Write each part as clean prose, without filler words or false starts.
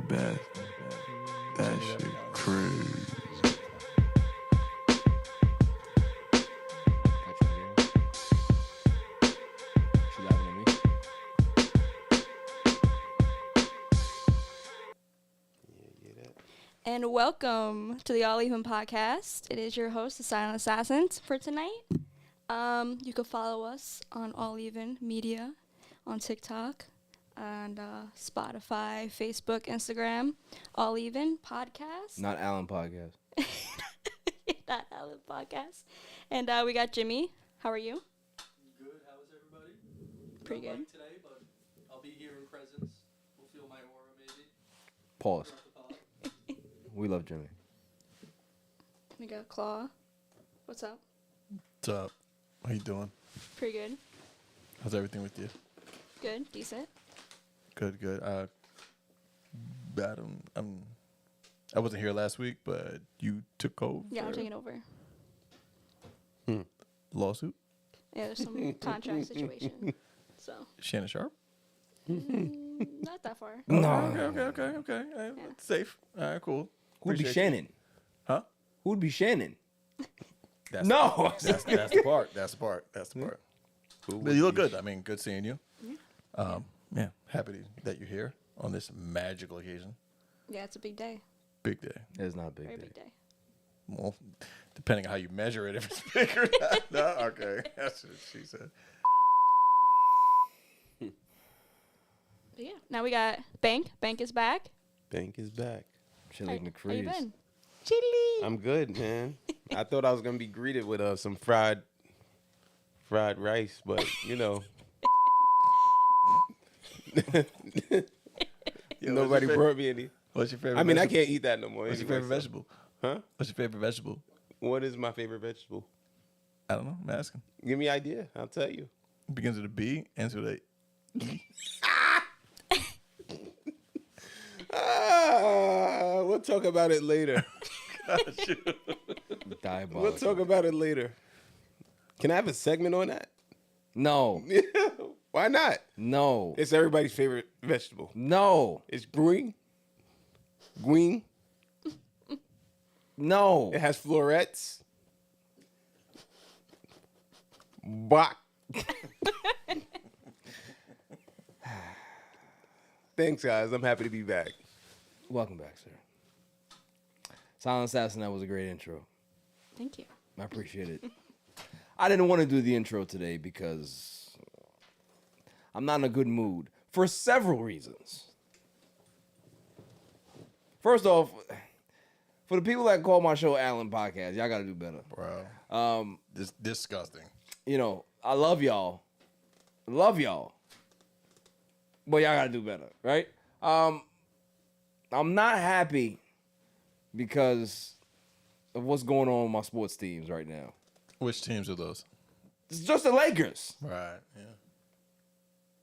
best. That shit crazy. And welcome to the All Even podcast. It is your host, the Silent Assassins, for tonight. You can follow us on All Even Media on TikTok and Spotify, Facebook, Instagram. All Even podcast. Not Allen podcast. Not Allen podcast. And we got Jimmy. How are you? Good. How is everybody? Pretty good. Today, but I'll be here in presence. We'll feel my aura maybe. Pause. We love Jimmy. We got Claw. What's up? What's up? How you doing? Pretty good. How's everything with you? Good. Decent. Good. I wasn't here last week, but you took over. Yeah, I'm taking over. Lawsuit? Yeah, there's some contract situation. So. Shannon Sharp? Not that far. No. Okay. Yeah. Safe. All right, cool. Who'd be Appreciate Shannon? you. Huh? Who'd be Shannon? That's No. That's the part. That's the part. But you look good. I mean, good seeing you. Yeah, happy that you're here on this magical occasion. Yeah, it's a big day. Big day. It's not a big Very day. big day. Well, depending on how you measure it, if it's big or not. No, okay. That's what she said. But yeah, now we got Bank. Bank is back. Bank is back. Chili How you McCree's. been? I'm good, man. I thought I was gonna be greeted with some fried rice, but you know, nobody brought me any. What's your favorite? I mean, vegetable? I can't eat that no more. What's your anyway, favorite vegetable? Huh? What's your favorite vegetable? What is my favorite vegetable? I don't know. I'm asking. Give me an idea. I'll tell you. It begins with a B, ends with a E. We'll talk about it later. Diabolical. We'll talk about it later. Can I have a segment on that? No. Why not? No. It's everybody's favorite vegetable. No. It's green. Green. No. It has florets. Bach. Thanks, guys. I'm happy to be back. Welcome back, sir. Silent Assassin, that was a great intro. Thank you. I appreciate it. I didn't want to do the intro today because I'm not in a good mood for several reasons. First off, for the people that call my show Allen Podcast, y'all got to do better. Bro. This disgusting. You know, I love y'all. But y'all got to do better, right? I'm not happy because of what's going on with my sports teams right now. Which teams are those? It's just the Lakers. Right. Yeah.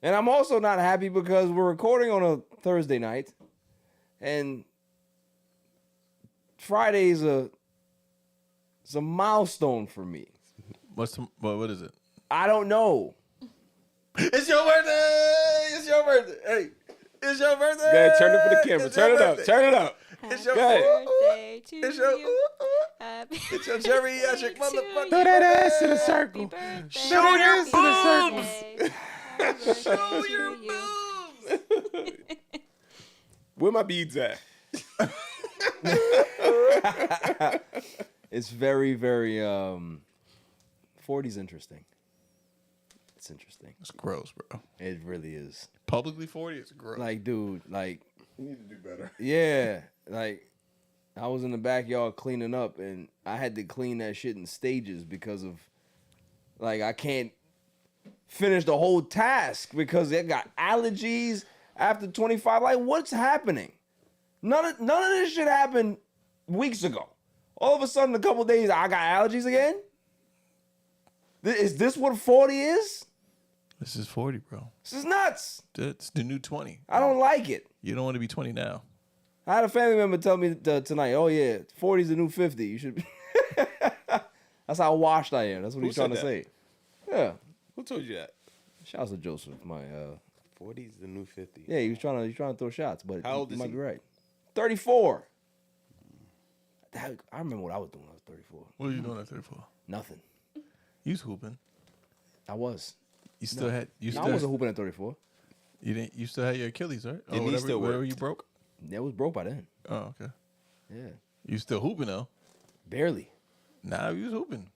And I'm also not happy because we're recording on a Thursday night, and Friday's it's a milestone for me. What is it? I don't know. It's your birthday. It's your birthday. Hey, it's your birthday. Go ahead, turn it for the camera. It's Turn your it up. birthday. Turn it up. It's your birthday to It's your you. Happy It's your geriatric birthday to motherfucker. you. Throw that ass in a circle. Happy birthday. Show your Happy boobs. birthday. Happy birthday Show to your you. boobs. Where my beads at? It's very, very 40's interesting. It's interesting. It's gross, bro. It really is. Publicly 40, it's gross. Like, dude, like, you need to do better. yeah, like, I was in the backyard cleaning up, and I had to clean that shit in stages because of, like, I can't finish the whole task because it got allergies after 25. Like, what's happening? None of this shit happened weeks ago. All of a sudden, a couple days, I got allergies again? Is this what 40 is? This is 40, bro. This is nuts. It's the new 20. I don't like it. You don't want to be 20 now. I had a family member tell me tonight, oh, yeah, 40 is the new 50. You should be. That's how washed I am. That's what Who he's trying to said say. Yeah. Who told you that? Shouts to Joseph, my 40's the new 50. yeah, he was trying to throw shots, but How old you is might he? be right. 34. I remember what I was doing when I was 34. What were you doing at 34? Nothing. You was hooping. I was. You still had. You No, still. I wasn't hooping at 34. You didn't. You still had your Achilles, right? Your knee still whatever worked. you broke. That was broke by then. Oh, okay. Yeah. You still hooping though? Barely. Nah, you was hooping.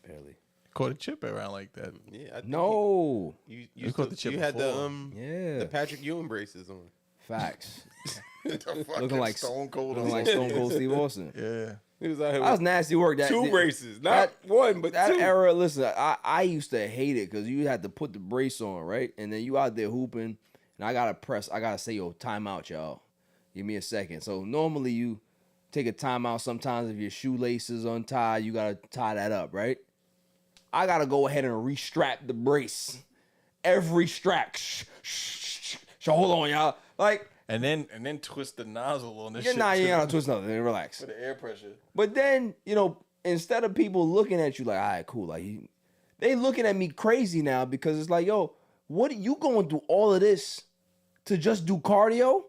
Barely. Caught a chip around like that. Yeah. I think No. You You caught the chip You had before. Yeah. the Patrick Ewing braces on. Facts. Looking like Stone Cold. Looking like Stone Cold Steve Austin. Yeah. He was out here That was with nasty work. That two braces, not one, but that two. era, listen, I used to hate it because you had to put the brace on, right? And then you out there hooping, and I gotta say, yo, timeout, y'all. Give me a second. So normally you take a timeout sometimes if your shoelace is untied, you gotta tie that up, right? I gotta go ahead and restrap the brace. Every strap. So hold on, y'all. Like, And then twist the nozzle on this you're shit. not, you too. ain't gotta twist nothing. Relax. For the air pressure. But then, you know, instead of people looking at you like, all right, cool, like they looking at me crazy now because it's like, yo, what you going through all of this to just do cardio?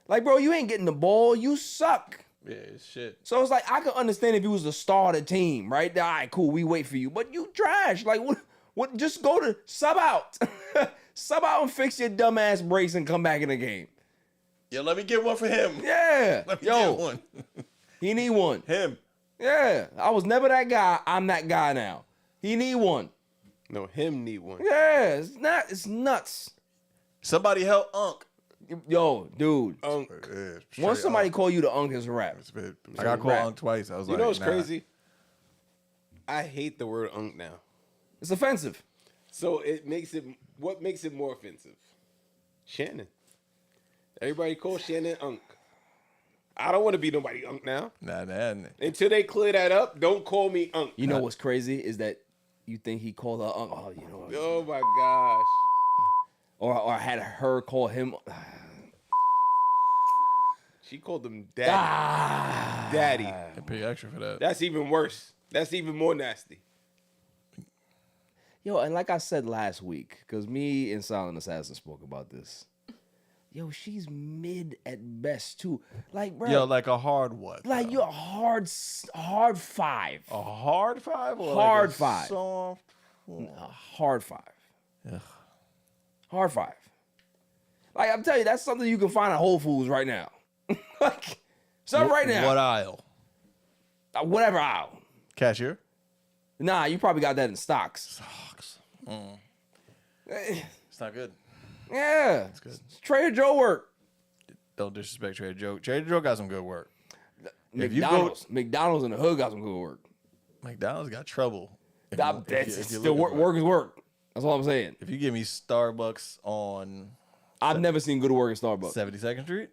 Like, bro, you ain't getting the ball. You suck. Yeah, it's shit. So it's like I could understand if you was the star of the team, right? All right, cool, we wait for you. But you trash. Like, what? Just go to sub out. Sub out and fix your dumb ass brace and come back in the game. Yo, let me get one for him. Yeah. Let me Yo, get one. he need one. Him. Yeah. I was never that guy. I'm that guy now. He need one. No, him need one. Yeah, it's nuts. Somebody help Unc. Yo, dude. Unc. Yeah, Once somebody call you the Unc, it's a rap. I got called rap. Unc twice. I was You like, know what's nah. crazy? I hate the word Unc now. It's offensive. So what makes it more offensive? Shannon. Everybody call Shannon Unc. I don't want to be nobody Unc now. Nah. Until they clear that up, don't call me Unc. You know what's crazy is that you think he called her Unc. Oh, you know. Oh my gosh. Or had her call him. She called him daddy. Daddy. They pay extra for that. That's even worse. That's even more nasty. Yo, and like I said last week, because me and Silent Assassin spoke about this. Yo, she's mid at best too. Like, bro. Yo, like a hard what? Like though? you're a hard 5. A hard 5 or Hard like a 5. Soft. A hard 5. Ugh. Hard 5. Like I'm telling you, that's something you can find at Whole Foods right now. Like something right now. What aisle? Whatever aisle. Cashier. Nah, you probably got that in stocks. Sucks. Eh, It's not good. Yeah. It's good. Trader Joe work. Don't disrespect Trader Joe. Trader Joe got some good work. If you McDonald's in the hood got some good work. McDonald's got trouble. If That's you're still looking for it. work is work. That's all I'm saying. If you give me Starbucks on I've never seen good work at Starbucks. 72nd Street,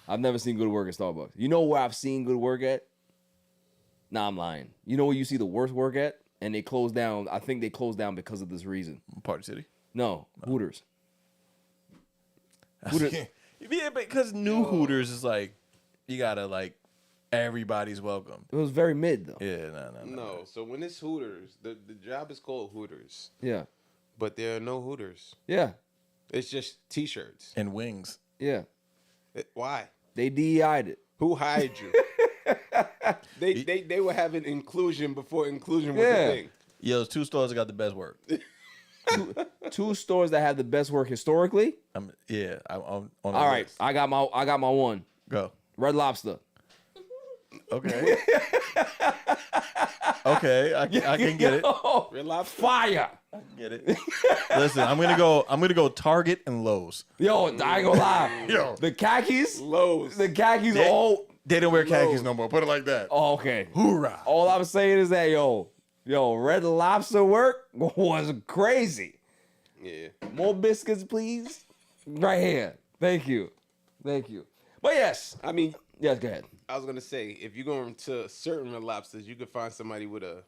I've never seen good work at Starbucks. You know where I've seen good work at? Nah, I'm lying. You know where you see the worst work at? And they closed down. I think they closed down because of this reason. Party City. No, Hooters. Hooters. Yeah, because new Hooters is like, you gotta like, everybody's welcome. It was very mid though. Yeah, no. No, so when it's Hooters, the job is called Hooters, Yeah. but there are no Hooters. Yeah. It's just T-shirts. And wings. Yeah. Why? They DEI'd it. Who hired you? They were having inclusion before inclusion was Yeah. a thing. Yo, there's 2 stores that got the best work. 2 stores that have the best work historically. I'm on the All right, list. I got my one. Go. Red Lobster. Okay. Okay, I can get it. Yo, Red Lobster? fire. Get it. Listen, I'm gonna go Target and Lowe's. Yo, I ain't gonna lie. Yo. The khakis. Lowe's. The khakis. They- all. They don't wear khakis no more. Put it like that. Oh, okay. Hoorah. All I'm saying is that yo, Red Lobster work was crazy. Yeah. More biscuits, please. Right here. Thank you. But yes. I mean, Yes, go ahead. I was gonna say, if you go to certain Red Lobsters, you could find somebody with a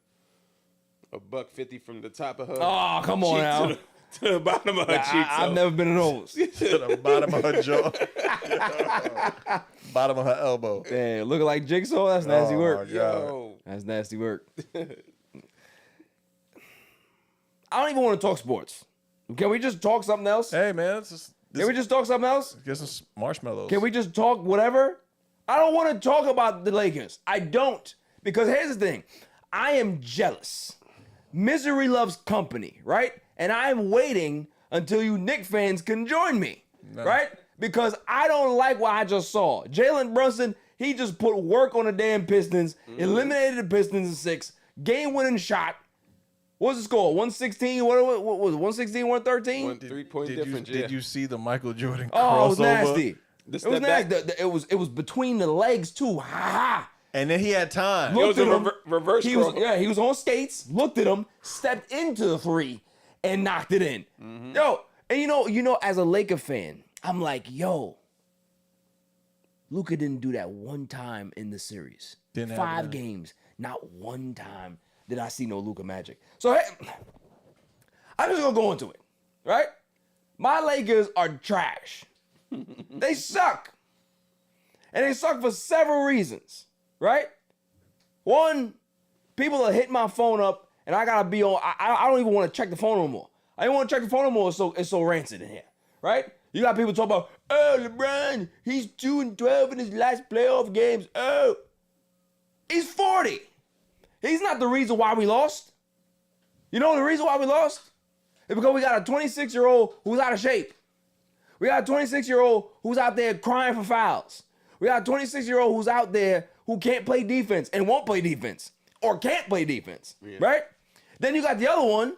$1.50 from the top of her. Oh, come on cheek now. to the bottom of her cheek. I've never been in those. To the bottom of her jaw. Bottom of her elbow. Yeah, looking like Jigsaw. That's nasty Oh, work. my God. Yo. That's nasty work. I don't even want to talk sports. Can we just talk something else? Hey man, Can we just talk something else? get some marshmallows. Can we just talk whatever? I don't want to talk about the Lakers. I don't. Because here's the thing. I am jealous. Misery loves company, right? And I'm waiting until you Knicks fans can join me, right? Because I don't like what I just saw. Jalen Brunson, he just put work on the damn Pistons, eliminated the Pistons in 6, game-winning shot. What was the score? 116? What was it? 116, 113? 1 3-point difference. Did you see the Michael Jordan Oh, crossover? it was nasty. It was step nasty. back. It was between the legs too. Ha ha. And then he had time. Looked was at a him. reverse He cross. was he was on skates. Looked at him. Stepped into the 3 and knocked it in. Yo, and you know, as a Laker fan, I'm like, yo, Luka didn't do that one time in the series. Didn't have 5 that. games, not one time did I see no Luka magic. So hey, I'm just gonna go into it, right? My Lakers are trash. They suck. And they suck for several reasons, right? One, people are hitting my phone up, and I gotta be on. I don't even want to check the phone no more. I don't want to check the phone no more. It's so rancid in here, right? You got people talking about, oh, LeBron, he's 2-12 in his last playoff games. Oh, he's 40. He's not the reason why we lost. You know the reason why we lost? It's because we got a 26-year-old who's out of shape. We got a 26-year-old who's out there crying for fouls. We got a 26-year-old who's out there who can't play defense and won't play defense or can't play defense, right? Then you got the other one.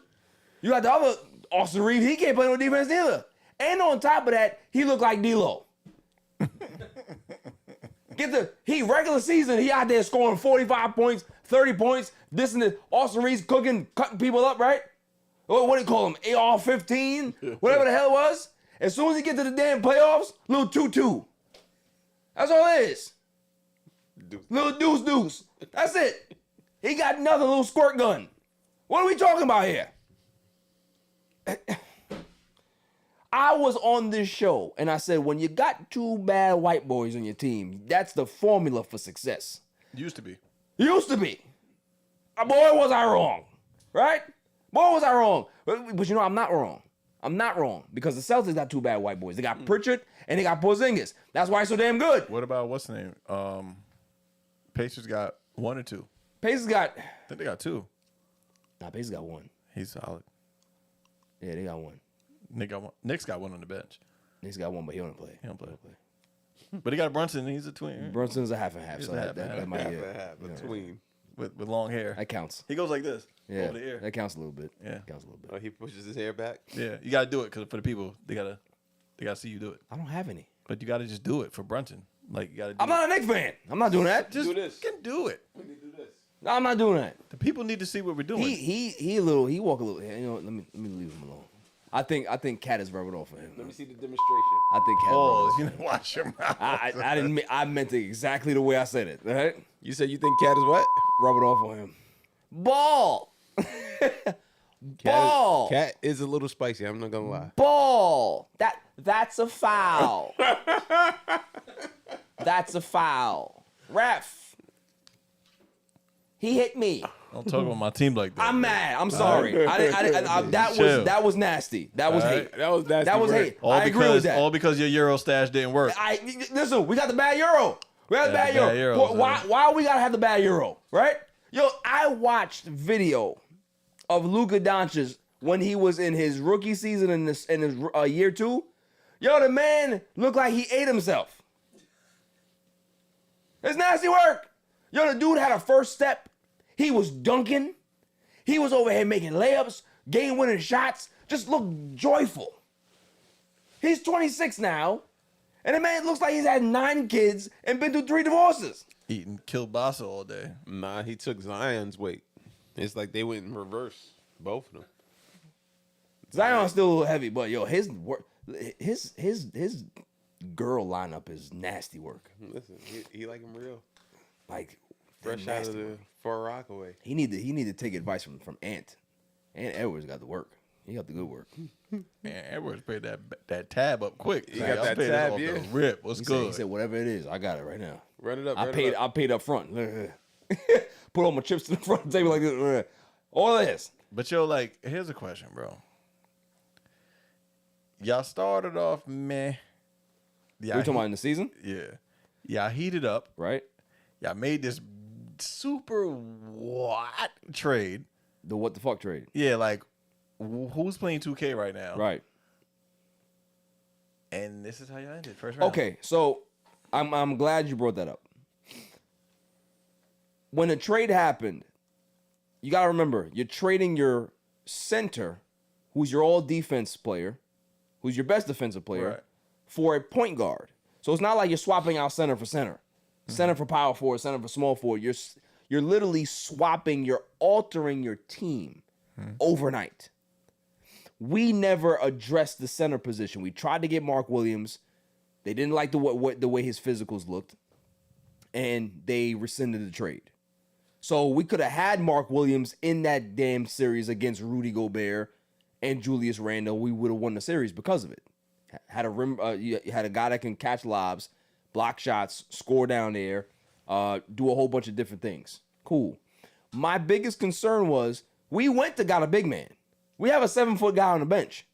You got the other Austin Reeves. He can't play no defense either. And on top of that, he looked like D-Lo. He regular season, he out there scoring 45 points, 30 points, this and that. Austin Reeves cutting people up, right? What do you call him? AR-15? Whatever the hell it was. As soon as he get to the damn playoffs, little 2-2. That's all it is. Little deuce. That's it. He got nothing, little squirt gun. What are we talking about here? I was on this show and I said, when you got 2 bad white boys on your team, that's the formula for success. Used to be. Used to be. Boy, was I wrong. Right? Boy, was I wrong. But you know, I'm not wrong. I'm not wrong because the Celtics got 2 bad white boys. They got Pritchard and they got Porzingis. That's why it's so damn good. What about what's the name? Pacers got 1 or 2. Pacers got. I think they got 2. Nah, Pacers got 1. He's solid. Yeah, they got 1. Nick's got 1 on the bench. Knicks got 1, but he don't play. He don't play. But he got Brunson. And he's a twin. Brunson's a half and half, He's so a that, half that, and that half. might Between. With long hair. that counts. He goes like this. Yeah, Over the ear. that counts a little bit. Yeah. Counts a little bit. Oh, he pushes his hair back. Yeah, you gotta do it because for the people, they gotta see you do it. I don't have any. But you gotta just do it for Brunson. Like you gotta. I'm not a Knicks fan. I'm not doing that. just Do this. Can do it. Let me do this. No, I'm not doing that. The people need to see what we're doing. He walk a little. You know, what, let me leave him alone. I think Cat is rubbing off for him. Let me see the demonstration. I think Cat. Oh, you know, watch your mouth. I didn't. I meant it exactly the way I said it. All right. You said you think Cat is what? Rub it off on him. Ball. Ball. Cat is a little spicy. I'm not gonna lie. Ball. That's a foul. That's a foul. Ref. He hit me. Don't talk about my team like that. I'm mad. I'm sorry. That was nasty. That was hate. That was nasty. That was work. hate. I agree with that. All because your Euro stash didn't work. Listen, we got the bad Euro. We got the bad Euro. bad Euros, Why we gotta have the bad Euro, right? Yo, I watched video of Luka Doncic when he was in his rookie season in his year 2. Yo, the man looked like he ate himself. It's nasty work. Yo, the dude had a first step. He was dunking. He was over here making layups, game-winning shots. Just looked joyful. He's 26 now, and the man looks like he's had 9 kids and been through 3 divorces. Eating kielbasa all day. Nah, he took Zion's weight. It's like they went in reverse, both of them. Zion's still a little heavy, but yo, his girl lineup is nasty work. Listen, he like him real. Like Fresh out of the Far Rockaway. he need to take advice from Ant. Ant Edwards got the work. He got the good work. Man, Edwards paid that tab up quick. He got that tab, off yeah. the rip. What's He good? said whatever it is, I got it right now. Run it up. I paid up front. Put all my chips to the front of the table like this. All of this. But yo, like, here's a question, bro. Y'all started off meh. We talking about in the season? Yeah. Y'all heated up. right? Y'all made this super what trade. The what the fuck trade, Yeah, like who's playing 2K right now? right? And this is how y'all ended first round. Okay, so I'm glad you brought that up. When a trade happened, you got to remember, you're trading your center, who's your all defense player, who's your best defensive player, Right. for a point guard. So it's not like you're swapping out center for center, center for power forward, center for small forward. You're literally swapping, you're altering your team overnight. We never addressed the center position. We tried to get Mark Williams. They didn't like the way his physicals looked, and they rescinded the trade. So we could have had Mark Williams in that damn series against Rudy Gobert and Julius Randle. We would have won the series because of it. Had a rim, you had a guy that can catch lobs, block shots, score down there, do a whole bunch of different things. Cool. My biggest concern was we went to got a big man. We have a 7-foot guy on the bench.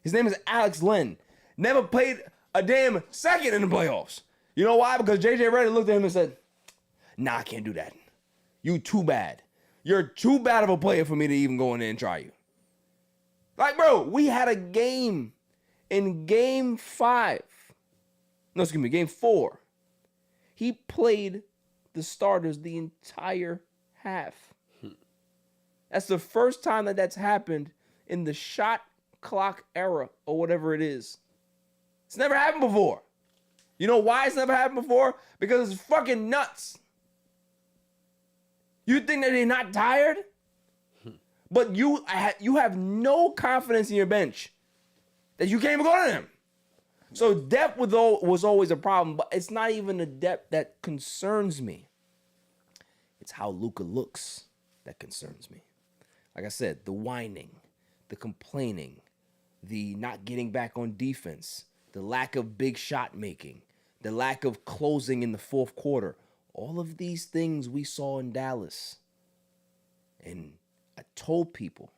His name is Alex Len. Never played a damn second in the playoffs. You know why? Because JJ Redick looked at him and said, "Nah, I can't do that. You too bad. You're too bad of a player for me to even go in there and try you." Like, bro, we had a game in game 5. No, excuse me, game 4. He played the starters the entire half. That's the first time that's happened in the shot clock era or whatever it is. It's never happened before. You know why it's never happened before? Because it's fucking nuts. You think that they're not tired? But you have no confidence in your bench that you can't even go to them. So depth was always a problem, but it's not even the depth that concerns me. It's how Luka looks that concerns me. Like I said, the whining, the complaining, the not getting back on defense, the lack of big shot making, the lack of closing in the fourth quarter. All of these things we saw in Dallas. And I told people,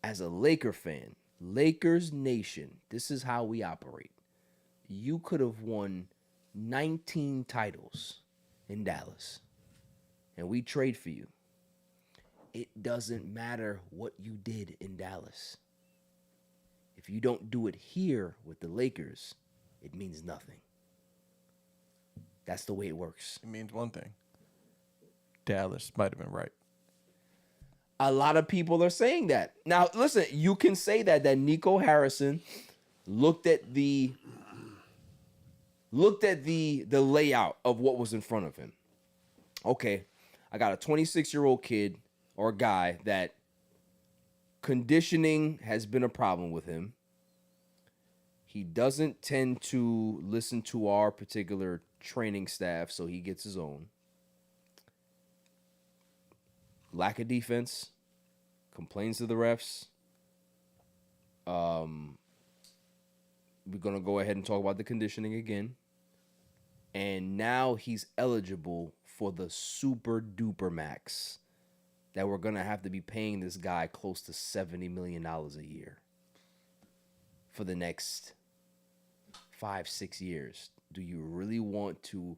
as a Laker fan, Lakers Nation, this is how we operate. You could have won 19 titles in Dallas, and we trade for you. It doesn't matter what you did in Dallas. If you don't do it here with the Lakers, it means nothing. That's the way it works. It means one thing. Dallas might have been right. A lot of people are saying that. Now, listen, you can say that Nico Harrison looked at the layout of what was in front of him. Okay, I got a 26-year-old kid or guy that conditioning has been a problem with him. He doesn't tend to listen to our particular training staff, so he gets his own. Lack of defense, complains to the refs. We're going to go ahead and talk about the conditioning again. And now he's eligible for the super duper max that we're going to have to be paying this guy close to $70 million a year for the next 5-6 years. Do you really want to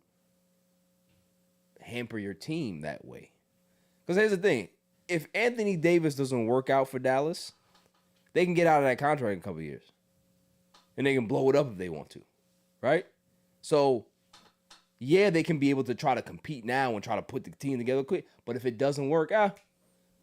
hamper your team that way? Because here's the thing. If Anthony Davis doesn't work out for Dallas, they can get out of that contract in a couple of years. And they can blow it up if they want to. Right? So, yeah, they can be able to try to compete now and try to put the team together quick. But if it doesn't work,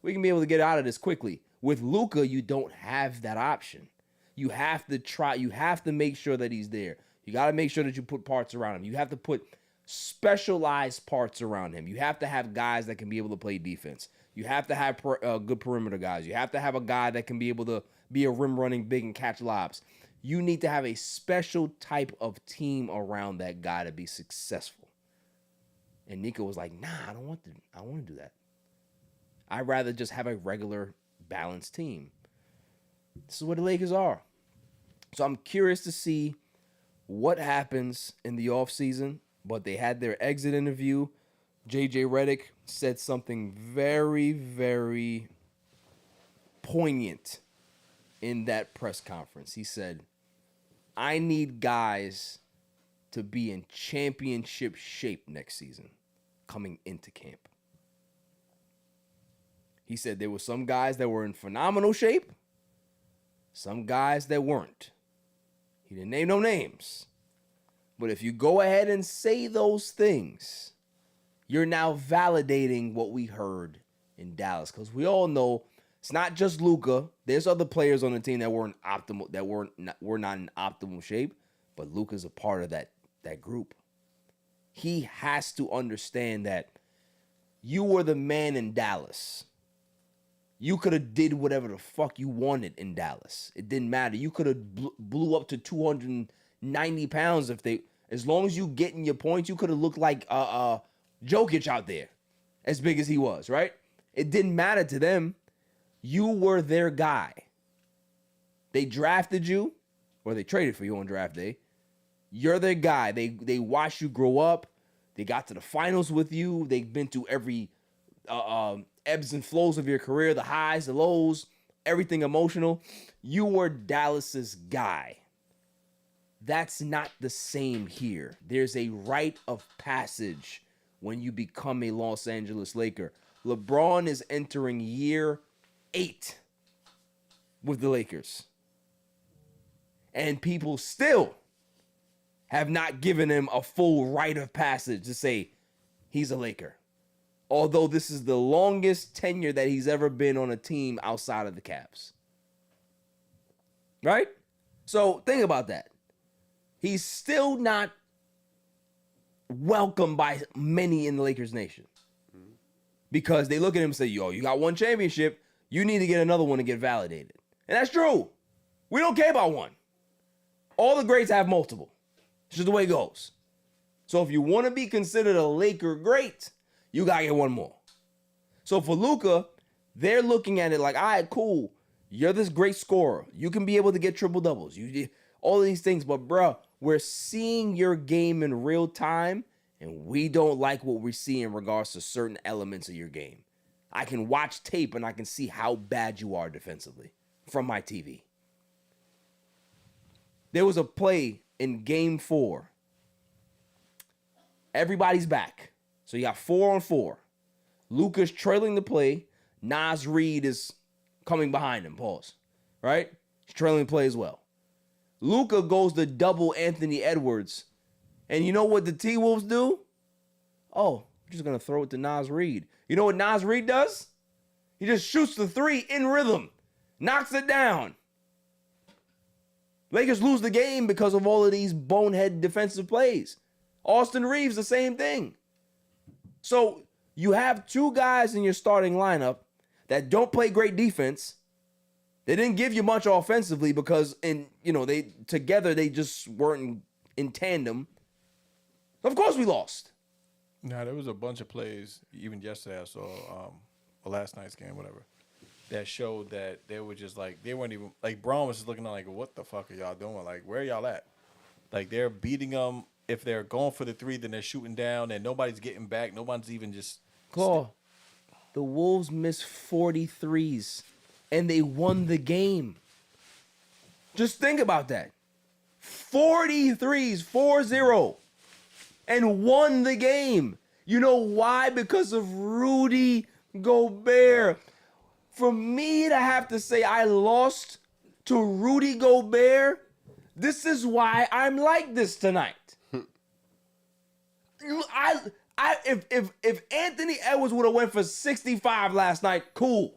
we can be able to get out of this quickly. With Luka, you don't have that option. You have to try. You have to make sure that he's there. You got to make sure that you put parts around him. You have to put specialized parts around him. You have to have guys that can be able to play defense. You have to have good perimeter guys. You have to have a guy that can be able to be a rim running big and catch lobs. You need to have a special type of team around that guy to be successful. And Nico was like, nah, I don't want to do that. I'd rather just have a regular balanced team. This is where the Lakers are. So I'm curious to see what happens in the offseason. But they had their exit interview. JJ Redick said something very, very poignant in that press conference. He said, I need guys to be in championship shape next season coming into camp. He said there were some guys that were in phenomenal shape, some guys that weren't. He didn't name no names. But if you go ahead and say those things, you're now validating what we heard in Dallas. Because we all know it's not just Luka. There's other players on the team that were not in optimal shape, but Luka's a part of that group. He has to understand that you were the man in Dallas. You could have did whatever the fuck you wanted in Dallas. It didn't matter. You could have blew up to 290 pounds as long as you getting your points. You could have looked like Jokic out there, as big as he was, right? It didn't matter to them. You were their guy. They drafted you, or they traded for you on draft day. You're their guy. They watched you grow up. They got to the finals with you. They've been through every ebbs and flows of your career, the highs, the lows, everything emotional. You were Dallas's guy. That's not the same here. There's a rite of passage when you become a Los Angeles Laker. LeBron is entering year 8 with the Lakers. And people still have not given him a full rite of passage to say he's a Laker. Although this is the longest tenure that he's ever been on a team outside of the Cavs. Right? So think about that. He's still not welcomed by many in the Lakers nation. Because they look at him and say, yo, you got one championship. You need to get another one to get validated. And that's true. We don't care about one. All the greats have multiple. It's just the way it goes. So if you want to be considered a Laker great, you got to get one more. So for Luka, they're looking at it like, all right, cool. You're this great scorer. You can be able to get triple doubles. You all of these things. But, bro, we're seeing your game in real time, and we don't like what we see in regards to certain elements of your game. I can watch tape, and I can see how bad you are defensively from my TV. There was a play in Game 4. Everybody's back. So you got 4-on-4. Luka's trailing the play. Nas Reed is coming behind him. Pause. Right? He's trailing the play as well. Luka goes to double Anthony Edwards. And you know what the T-Wolves do? Oh, we're just going to throw it to Nas Reed. You know what Nas Reed does? He just shoots the 3 in rhythm. Knocks it down. Lakers lose the game because of all of these bonehead defensive plays. Austin Reeves, the same thing. So you have 2 guys in your starting lineup that don't play great defense. They didn't give you much offensively because they together they just weren't in tandem. Of course we lost. Now there was a bunch of plays, even yesterday I saw, or last night's game, whatever, that showed that they were just like, they weren't even, like Braun was just looking at like, what the fuck are y'all doing? Like, where are y'all at? Like they're beating them. If they're going for the 3, then they're shooting down and nobody's getting back. Nobody's even just. Claw, the Wolves missed 43s and they won the game. Just think about that. 43s, 4-0, and won the game. You know why? Because of Rudy Gobert. For me to have to say I lost to Rudy Gobert, this is why I'm like this tonight. If Anthony Edwards would have went for 65 last night, cool.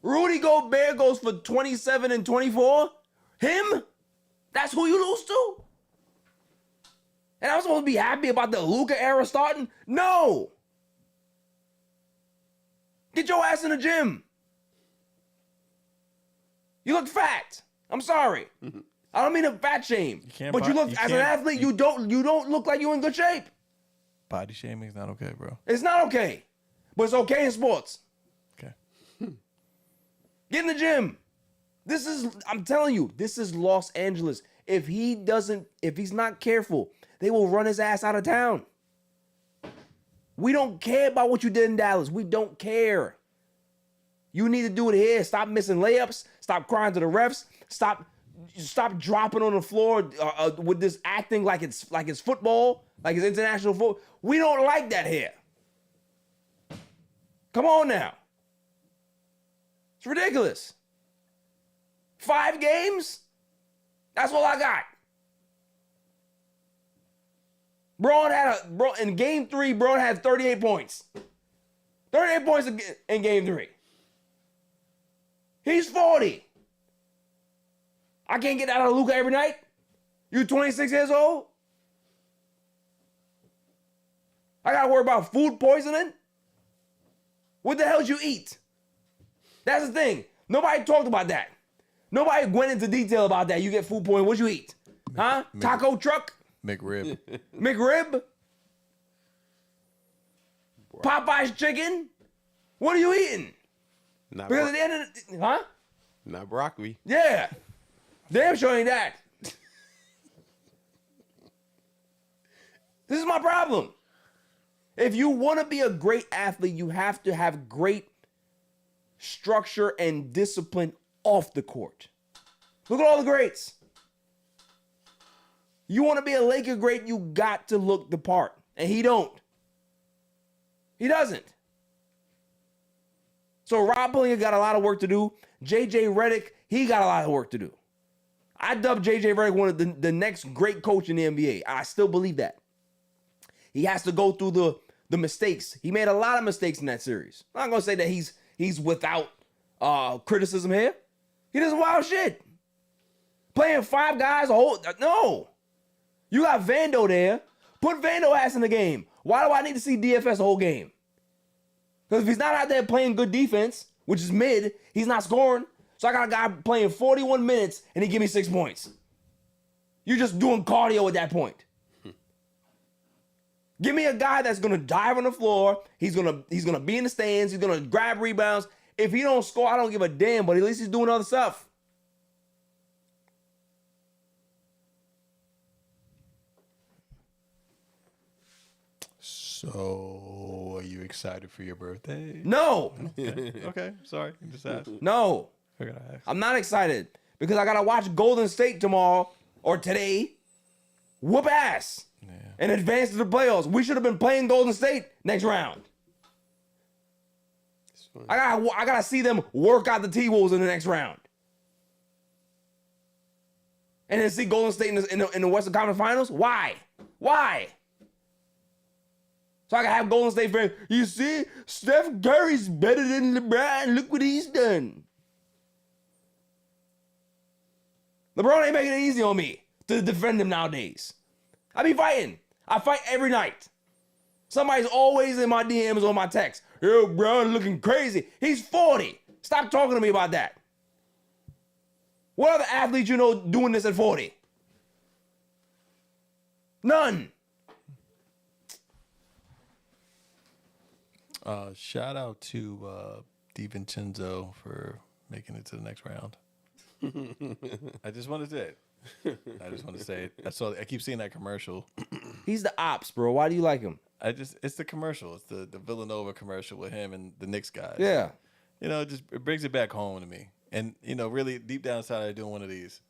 Rudy Gobert goes for 27 and 24. Him? That's who you lose to? And I'm supposed to be happy about the Luka era starting? No. Get your ass in the gym. You look fat. I'm sorry. I don't mean to fat shame. But you look, as an athlete, you don't look like you're in good shape. Body shaming is not okay, bro. It's not okay. But it's okay in sports. Okay. Get in the gym. I'm telling you, this is Los Angeles. If he's not careful, they will run his ass out of town. We don't care about what you did in Dallas. We don't care. You need to do it here. Stop missing layups. Stop crying to the refs. Stop stop dropping on the floor with this acting like it's football, like it's international football. We don't like that here. Come on now. It's ridiculous. 5 games? That's all I got. In game 3, Braun had 38 points. 38 points in game 3. He's 40. I can't get that out of Luka every night. You 26 years old? I gotta worry about food poisoning? What the hell did you eat? That's the thing. Nobody talked about that. Nobody went into detail about that. You get food poisoning. What'd you eat? Huh? Taco truck? McRib. McRib? Popeye's chicken? What are you eating? Because at the end of the... Huh? Not broccoli. Yeah. Damn sure ain't that. This is my problem. If you want to be a great athlete, you have to have great structure and discipline off the court. Look at all the greats. You want to be a Laker great, you got to look the part. And he don't. He doesn't. So Rob Pelinka got a lot of work to do. JJ Redick, he got a lot of work to do. I dubbed JJ Redick one of the next great coach in the NBA. I still believe that. He has to go through the mistakes. He made a lot of mistakes in that series. I'm not going to say that he's without criticism here. He does wild shit. Playing 5 guys no. You got Vando there. Put Vando ass in the game. Why do I need to see DFS the whole game? Because if he's not out there playing good defense, which is mid, he's not scoring. So I got a guy playing 41 minutes and he give me 6 points. You're just doing cardio at that point. Give me a guy that's gonna dive on the floor. He's gonna be in the stands. He's gonna grab rebounds. If he don't score, I don't give a damn. But at least he's doing other stuff. So, are you excited for your birthday? No, Okay. Sorry. You just asked. no, Figured I asked. I'm not excited because I gotta watch Golden State tomorrow or today. Whoop ass. Yeah. And advance to the playoffs. We should have been playing Golden State next round. I gotta see them work out the T-Wolves in the next round. And then see Golden State in the Western Conference Finals? Why? So I can have Golden State fans. You see, Steph Curry's better than LeBron. Look what he's done. LeBron ain't making it easy on me to defend him nowadays. I be fighting. I fight every night. Somebody's always in my DMs or my text. Yo, bro, looking crazy. He's 40. Stop talking to me about that. What other athletes you know doing this at 40? None. Shout out to DiVincenzo for making it to the next round. I just want to say it. I keep seeing that commercial. He's the ops, bro. Why do you like him? It's the commercial. It's the Villanova commercial with him and the Knicks guys. Yeah. It brings it back home to me. And, really deep down inside, I'm doing one of these.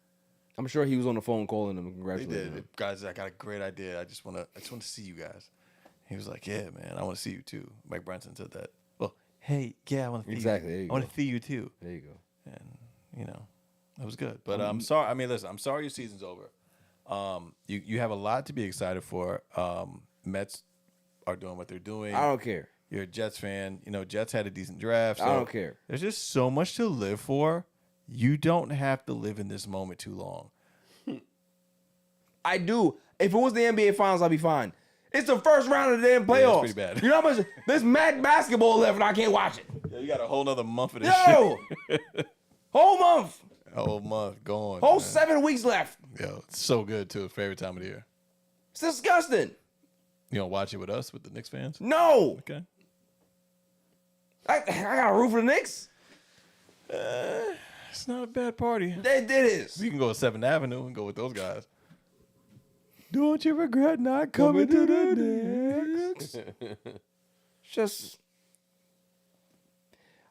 I'm sure he was on the phone calling them and They congratulating did. him. Guys, I got a great idea. I just want to see you guys. He was like, yeah, man, I want to see you too. Mike Branson said that. Well, hey, yeah, I want to see Exactly. There you. you I want go. to see you too. There you go. And, it was good. But I'm sorry. I mean, listen, I'm sorry your season's over. You have a lot to be excited for. Mets are doing what they're doing. I don't care. You're a Jets fan. Jets had a decent draft. So I don't care. There's just so much to live for. You don't have to live in this moment too long. I do. If it was the NBA Finals, I'd be fine. It's the first round of the damn playoffs. pretty bad. You know how much? There's mad basketball left and I can't watch it. Yeah, you got a whole nother month of this Yo! shit. Whole month. A whole month going. Whole man. 7 weeks left. Yo, it's so good too. Favorite time of the year. It's disgusting. You gonna watch it with us, with the Knicks fans? No. Okay. I got a root for the Knicks. It's not a bad party. It is. We can go to 7th Avenue and go with those guys. Don't you regret not coming to the Knicks? Just,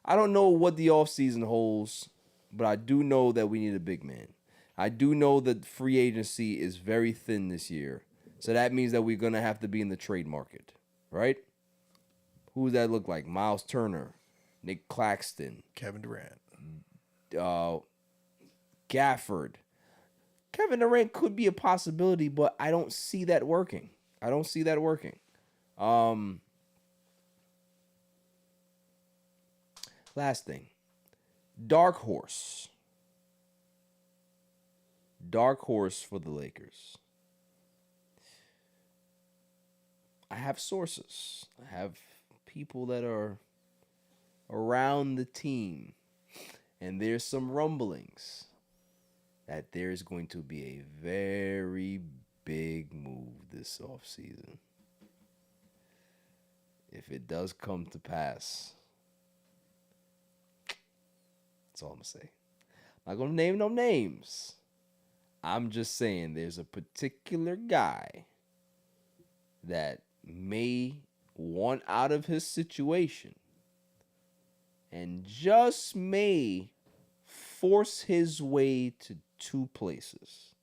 I don't know what the offseason holds, but I do know that we need a big man. I do know that free agency is very thin this year. So that means that we're going to have to be in the trade market, right? Who does that look like? Miles Turner, Nick Claxton, Kevin Durant. Gafford. Kevin Durant could be a possibility, but I don't see that working. Last thing. Dark horse for the Lakers. I have sources. I have people that are around the team. And there's some rumblings that there's going to be a very big move this offseason. If it does come to pass, that's all I'm going to say. I'm not going to name no names. I'm just saying there's a particular guy that may want out of his situation and just may force his way to two places.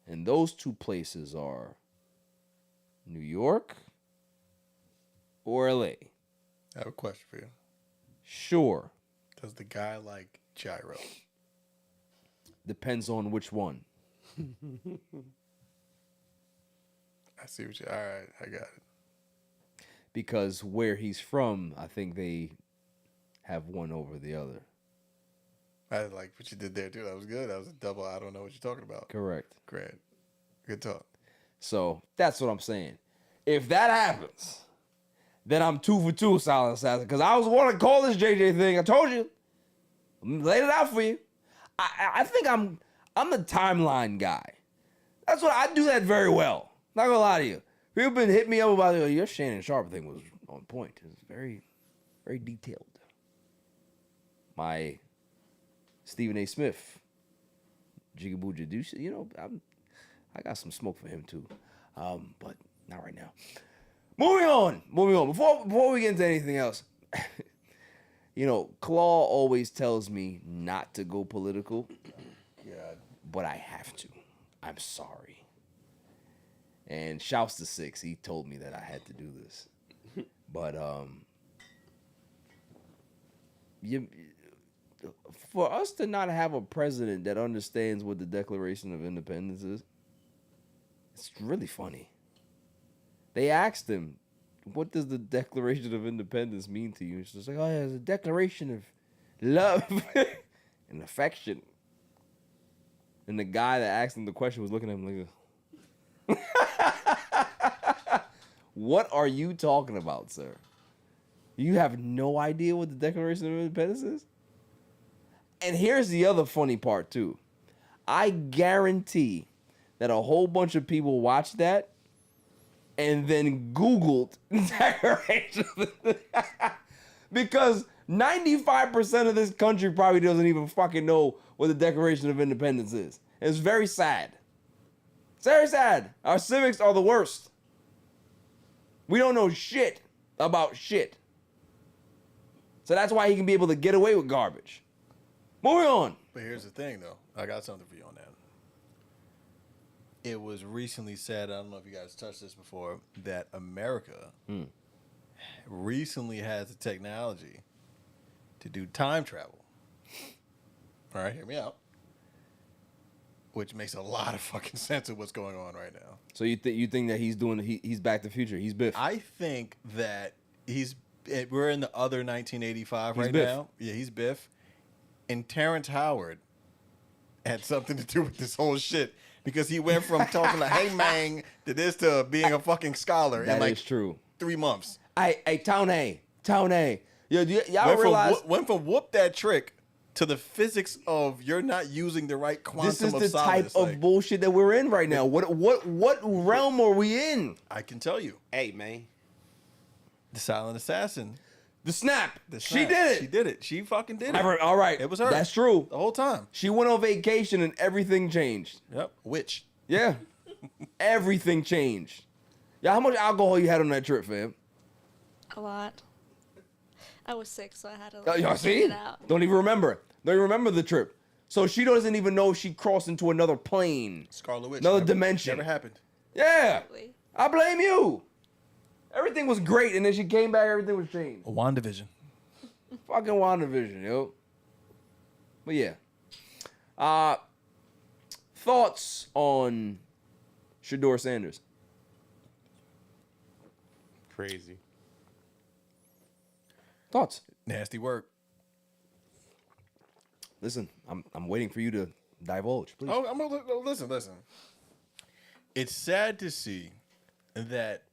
And those two places are New York or LA. I have a question for you. Sure. Does the guy like gyro? Depends on which one. I see what you. All right, I got it. Because where he's from, I think they have one over the other. I like what you did there too. That was good. That was a double. I don't know what you're talking about. Correct. Great. Good talk. So that's what I'm saying. If that happens, then I'm 2 for 2, Silent Assassin. Because I was want to call this JJ thing. I told you. Laid it out for you. I think I'm the timeline guy. That's what I do that very well. Not gonna lie to you. People been hitting me up about your Shannon Sharp thing was on point. It's very, very detailed. My Stephen A. Smith, Jigaboo Jaduce, I got some smoke for him too, but not right now. Moving on. Before we get into anything else, Claw always tells me not to go political. Yeah. But I have to. I'm sorry. And shouts to Six. He told me that I had to do this. But for us to not have a president that understands what the Declaration of Independence is, it's really funny. They asked him, what does the Declaration of Independence mean to you? He's just like, oh, yeah, it's a declaration of love and affection. And the guy that asked him the question was looking at him like, what are you talking about, sir? You have no idea what the Declaration of Independence is? And here's the other funny part, too. I guarantee that a whole bunch of people watched that and then Googled Declaration of Independence. Because 95% of this country probably doesn't even fucking know what the Declaration of Independence is. It's very sad. It's very sad. Our civics are the worst. We don't know shit about shit. So that's why he can be able to get away with garbage. Moving on. But here's the thing, though. I got something for you on that. It was recently said, I don't know if you guys touched this before, that America recently has the technology to do time travel. All right, hear me out. Which makes a lot of fucking sense of what's going on right now. So you think that he's Back to the Future? He's Biff. I think that we're in the other 1985 He's right Biff. now. Yeah, he's Biff. And Terrence Howard had something to do with this whole shit because he went from talking like, hey, man, to this to being a fucking scholar in like is true. 3 months. Hey, Town A. Yo, y'all realize went from whoop that trick to the physics of you're not using the right quantum this is of the solids. type of bullshit that we're in right now. What realm are we in? I can tell you. Hey, man. The Silent Assassin. The snap. The She snap. did it. She did it. She fucking did it. All right. It was her. That's true. The whole time. She went on vacation and everything changed. Yep. Witch. Yeah. Everything changed. Yeah, how much alcohol you had on that trip, fam? A lot. I was sick, so I had to Y'all see? it out. Don't even remember. Don't even remember the trip. So she doesn't even know she crossed into another plane. Scarlet Witch. Another dimension. Never happened. Yeah. Exactly. I blame you. Everything was great, and then she came back, everything was changed. A WandaVision. Fucking WandaVision, yo. But yeah. Thoughts on Shedeur Sanders? Crazy. Thoughts? Nasty work. Listen, I'm waiting for you to divulge, please. Oh, listen. It's sad to see that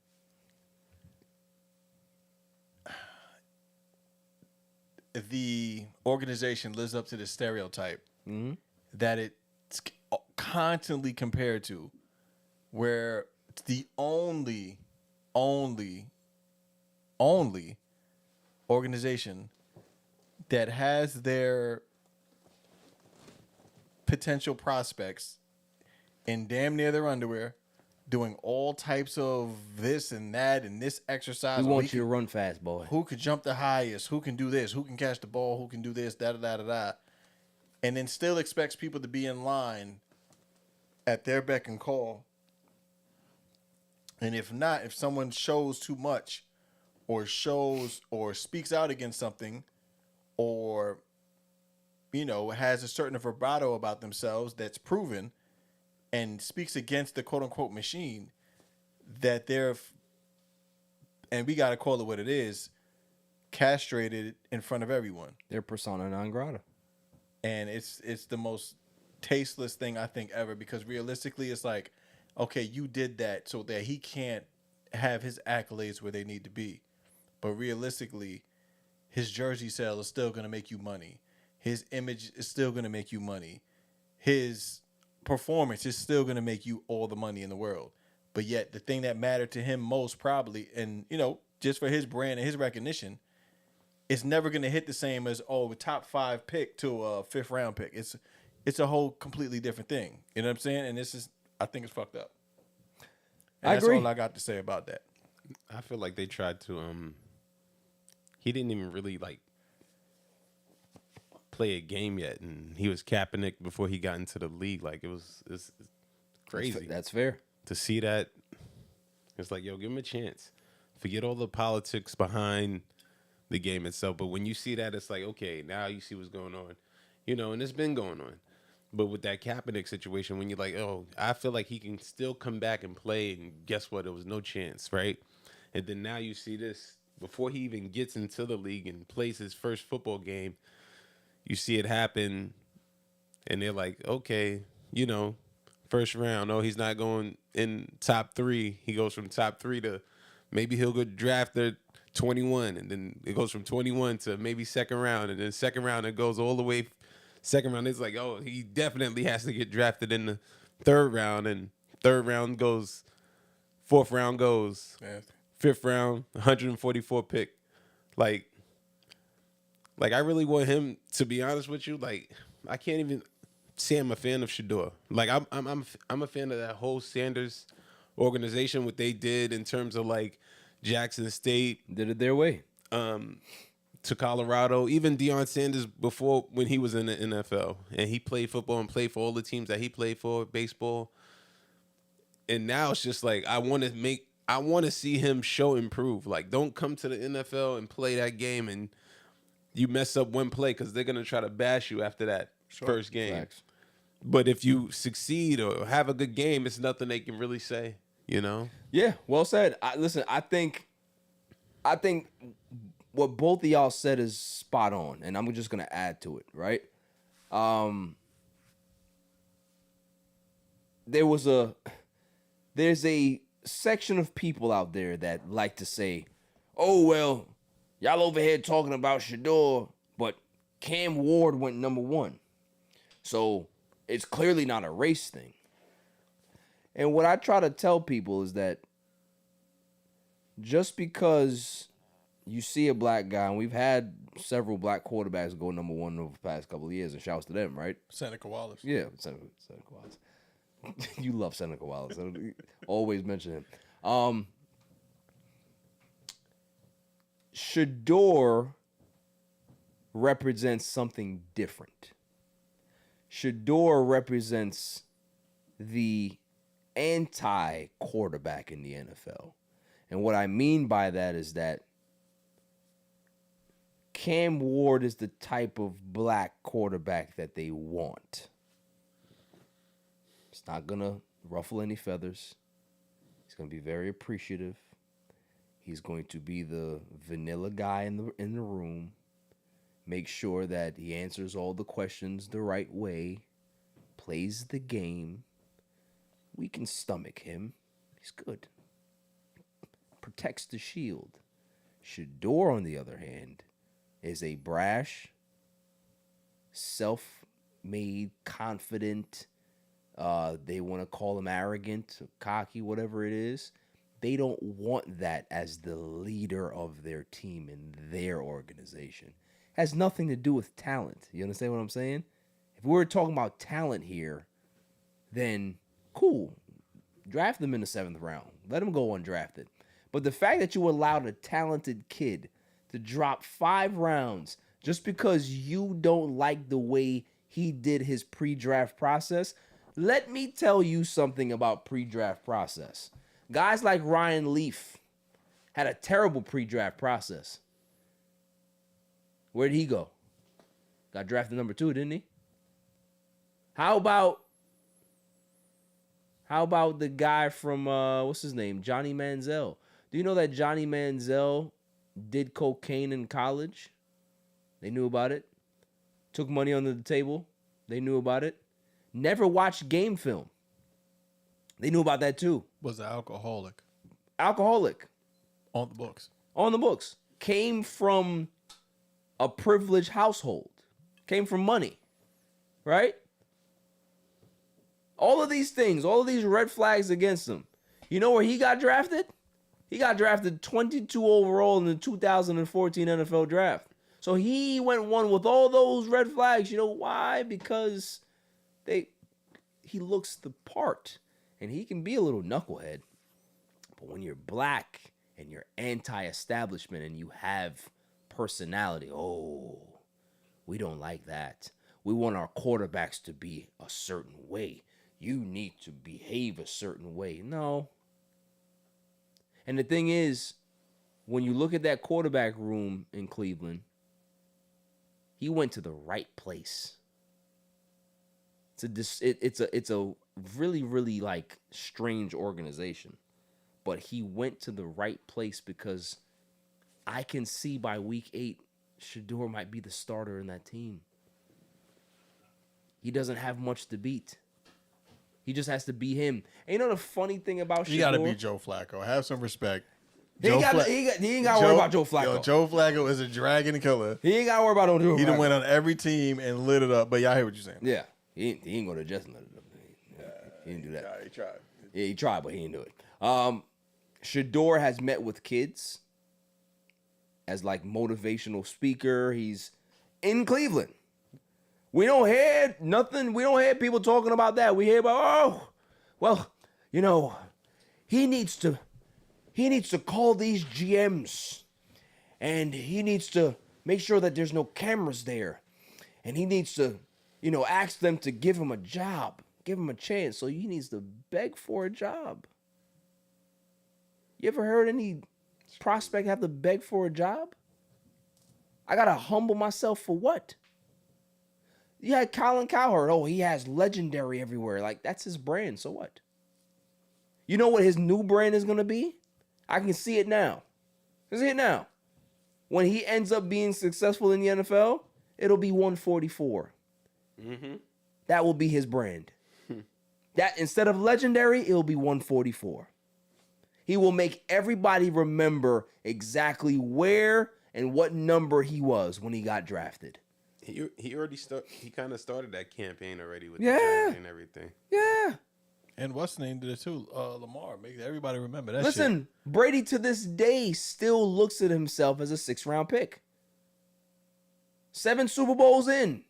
the organization lives up to the stereotype that it's constantly compared to, where it's the only organization that has their potential prospects in damn near their underwear, doing all types of this and that and this exercise. We want you to run fast, boy. Who could jump the highest? Who can do this? Who can catch the ball? Who can do this? Da da da da da. And then still expects people to be in line at their beck and call. And if not, if someone shows too much, or shows or speaks out against something, or has a certain vibrato about themselves that's proven, and speaks against the quote unquote machine, that they're, and we gotta call it what it is, castrated in front of everyone. They're persona non grata. And it's the most tasteless thing I think ever, because realistically it's like, okay, you did that so that he can't have his accolades where they need to be. But realistically, his jersey sale is still going to make you money. His image is still going to make you money. His performance is still going to make you all the money in the world. But yet the thing that mattered to him most probably, and just for his brand and his recognition, it's never going to hit the same as, a top 5 pick to a 5th round pick. It's a whole completely different thing. You know what I'm saying? And I think it's fucked up. And I that's agree. all I got to say about that. I feel like they tried to he didn't even really play a game yet, and he was Kaepernick before he got into the league. Like it's crazy. That's fair. To see that. It's like, yo, give him a chance. Forget all the politics behind the game itself. But when you see that, it's like, okay, now you see what's going on. And it's been going on. But with that Kaepernick situation, when you're like, oh, I feel like he can still come back and play, and guess what? There was no chance, right? And then now you see this, before he even gets into the league and plays his first football game, you see it happen, and they're like, okay, first round. Oh, he's not going in top 3. He goes from top 3 to maybe he'll get drafted 21, and then it goes from 21 to maybe second round, and then second round it goes all the way. Second round, it's like, oh, he definitely has to get drafted in the 3rd round, and 3rd round goes, 4th round goes, 5th round, 144 pick. Like I really want him, to be honest with you. Like, I can't even say I'm a fan of Shedeur. Like, I'm a fan of that whole Sanders organization, what they did in terms of Jackson State. Did it their way. To Colorado, even Deion Sanders before, when he was in the NFL, and he played football and played for all the teams that he played for, baseball. And now it's just like, I want to see him improve. Like, don't come to the NFL and play that game and you mess up one play, because they're going to try to bash you after that first game. Facts. But if you succeed or have a good game, it's nothing they can really say, Yeah, well said. Listen, I think what both of y'all said is spot on, and I'm just going to add to it, right? There's a section of people out there that like to say, oh, well, y'all over here talking about Shedeur, but Cam Ward went number 1. So it's clearly not a race thing. And what I try to tell people is that just because you see a black guy, and we've had several black quarterbacks go number 1 over the past couple of years, and shouts to them, right? Seneca Wallace. Yeah, Seneca Wallace. You love Seneca Wallace. Always mention him. Shedeur represents something different. Shedeur represents the anti-quarterback in the NFL. And what I mean by that is that Cam Ward is the type of black quarterback that they want. It's not going to ruffle any feathers. He's going to be very appreciative. He's going to be the vanilla guy in the room. Make sure that he answers all the questions the right way. Plays the game. We can stomach him. He's good. Protects the shield. Shedeur, on the other hand, is a brash, self-made, confident, they want to call him arrogant, cocky, whatever it is. They don't want that as the leader of their team and their organization. Has nothing to do with talent. You understand what I'm saying? If we were talking about talent here, then cool. Draft them in the 7th round. Let him go undrafted. But the fact that you allowed a talented kid to drop 5 rounds just because you don't like the way he did his pre-draft process, let me tell you something about pre-draft process. Guys like Ryan Leaf had a terrible pre-draft process. Where did he go? Got drafted number 2, didn't he? How about the guy from, what's his name? Johnny Manziel. Do you know that Johnny Manziel did cocaine in college? They knew about it. Took money under the table. They knew about it. Never watched game film. They knew about that too. Was an alcoholic. Alcoholic. On the books. On the books. Came from a privileged household. Came from money. Right? All of these things, all of these red flags against him. You know where he got drafted? He got drafted 22 overall in the 2014 NFL draft. So he went one with all those red flags. You know why? Because he looks the part. And he can be a little knucklehead. But when you're black and you're anti-establishment and you have personality, we don't like that. We want our quarterbacks to be a certain way. You need to behave a certain way. No. And the thing is, when you look at that quarterback room in Cleveland, he went to the right place. It's a really, really like strange organization. But he went to the right place because I can see by week 8, Shedeur might be the starter in that team. He doesn't have much to beat. He just has to be him. And you know the funny thing about Shedeur? You got to be Joe Flacco. Have some respect. He ain't got to worry about Joe Flacco. Yo, Joe Flacco is a dragon killer. He ain't got to worry about Joe Flacco. He done went on every team and lit it up. But y'all hear what you're saying. Yeah. He ain't going to just let it up. He didn't do that. Yeah, he tried. Yeah, he tried, but he didn't do it. Shedeur has met with kids as like motivational speaker. He's in Cleveland. We don't hear nothing. We don't hear people talking about that. We hear about, he needs to call these GMs and he needs to make sure that there's no cameras there. And he needs to, ask them to give him a job, give him a chance. So he needs to beg for a job. You ever heard any prospect have to beg for a job? I got to humble myself for what? You had Colin Cowherd. Oh, he has legendary everywhere. Like, that's his brand. So what? You know what his new brand is going to be? I can see it now. I can see it now. When he ends up being successful in the NFL, it'll be 144. Mm-hmm. That will be his brand. That instead of legendary, it'll be 144. He will make everybody remember exactly where and what number he was when he got drafted. He already he kind of started that campaign already with the jersey and everything. Yeah. And what's the name did it too? Lamar. Make everybody remember that. Listen, shit. Brady to this day still looks at himself as a 6th-round pick. 7 Super Bowls in.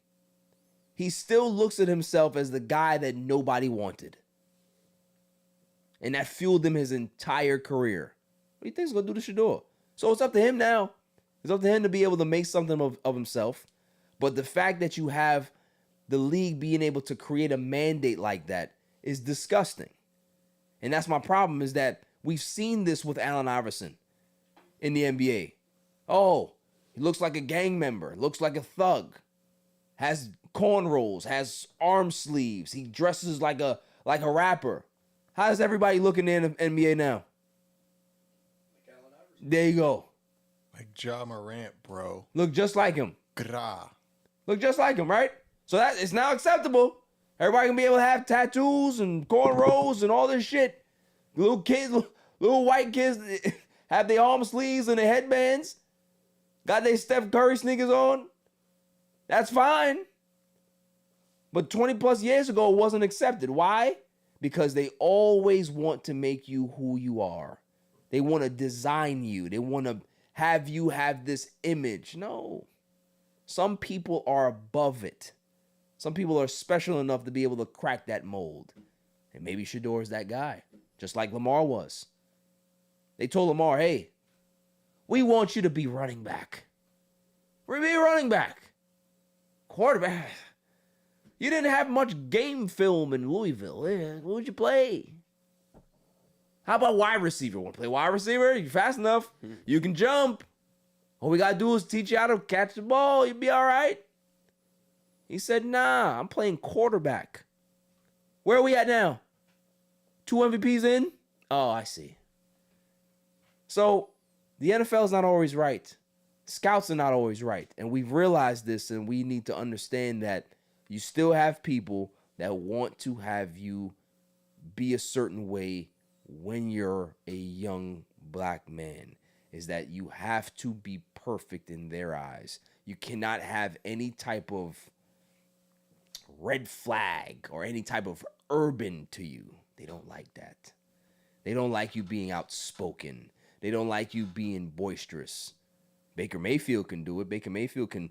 He still looks at himself as the guy that nobody wanted. And that fueled him his entire career. What do you think he's going to do to Shedeur? So it's up to him now. It's up to him to be able to make something of himself. But the fact that you have the league being able to create a mandate like that is disgusting. And that's my problem, is that we've seen this with Allen Iverson in the NBA. Oh, he looks like a gang member, looks like a thug, has cornrows, has arm sleeves, he dresses like a rapper. How does everybody look in the NBA now? There you go. Like Ja Morant, bro. Look just like him. Gra. Look just like him, right? So that it's now acceptable. Everybody can be able to have tattoos and cornrows and all this shit. Little kids, little white kids have their arm sleeves and their headbands. Got their Steph Curry sneakers on. That's fine. But 20 plus years ago, it wasn't accepted. Why? Because they always want to make you who you are. They want to design you. They want to have you have this image. No. Some people are above it. Some people are special enough to be able to crack that mold. And maybe Shedeur is that guy, just like Lamar was. They told Lamar, hey, we want you to be running back. Be running back. Quarterback. You didn't have much game film in Louisville. What would you play? How about wide receiver? Want to play wide receiver? You're fast enough. You can jump. All we got to do is teach you how to catch the ball. You'll be all right. He said, nah, I'm playing quarterback. Where are we at now? 2 MVPs in? Oh, I see. So the NFL is not always right. Scouts are not always right. And we've realized this, and we need to understand that you still have people that want to have you be a certain way when you're a young black man. Is that you have to be perfect in their eyes. You cannot have any type of red flag or any type of urban to you. They don't like that. They don't like you being outspoken. They don't like you being boisterous. Baker Mayfield can do it. Baker Mayfield can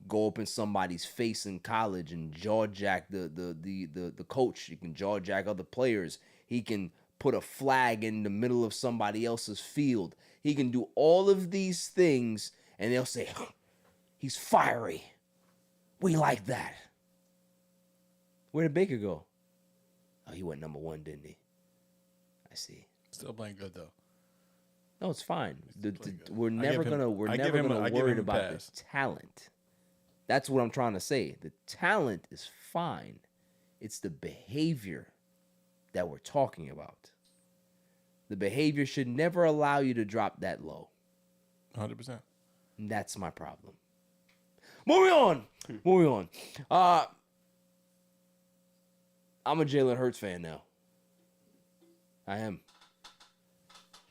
go up in somebody's face in college and jaw jack the coach. He can jaw jack other players. He can put a flag in the middle of somebody else's field. He can do all of these things, and they'll say, he's fiery. We like that. Where did Baker go? Oh, he went number 1, didn't he? I see. Still playing good though. No, it's fine. We're I never give him- gonna I give him worry a about pass. the talent. That's what I'm trying to say. The talent is fine. It's the behavior that we're talking about. The behavior should never allow you to drop that low. 100%. And that's my problem. Moving on. I'm a Jalen Hurts fan now. I am.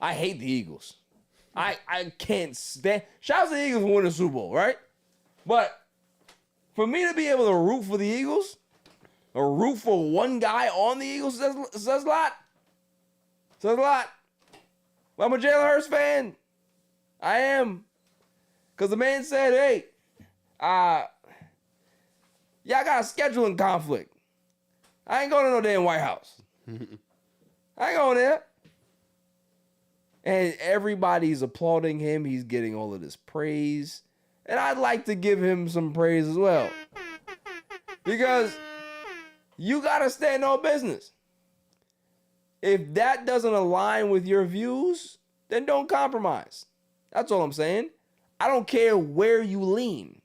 I hate the Eagles. I can't stand. Shout out to the Eagles for winning the Super Bowl, right? But for me to be able to root for the Eagles, or root for one guy on the Eagles, says a lot. Says a lot. But I'm a Jalen Hurts fan. I am. Because the man said, hey, y'all got a scheduling conflict. I ain't going to no damn White House. I ain't going there. And everybody's applauding him. He's getting all of this praise. And I'd like to give him some praise as well. Because you got to stand on business. If that doesn't align with your views, then don't compromise. That's all I'm saying. I don't care where you lean.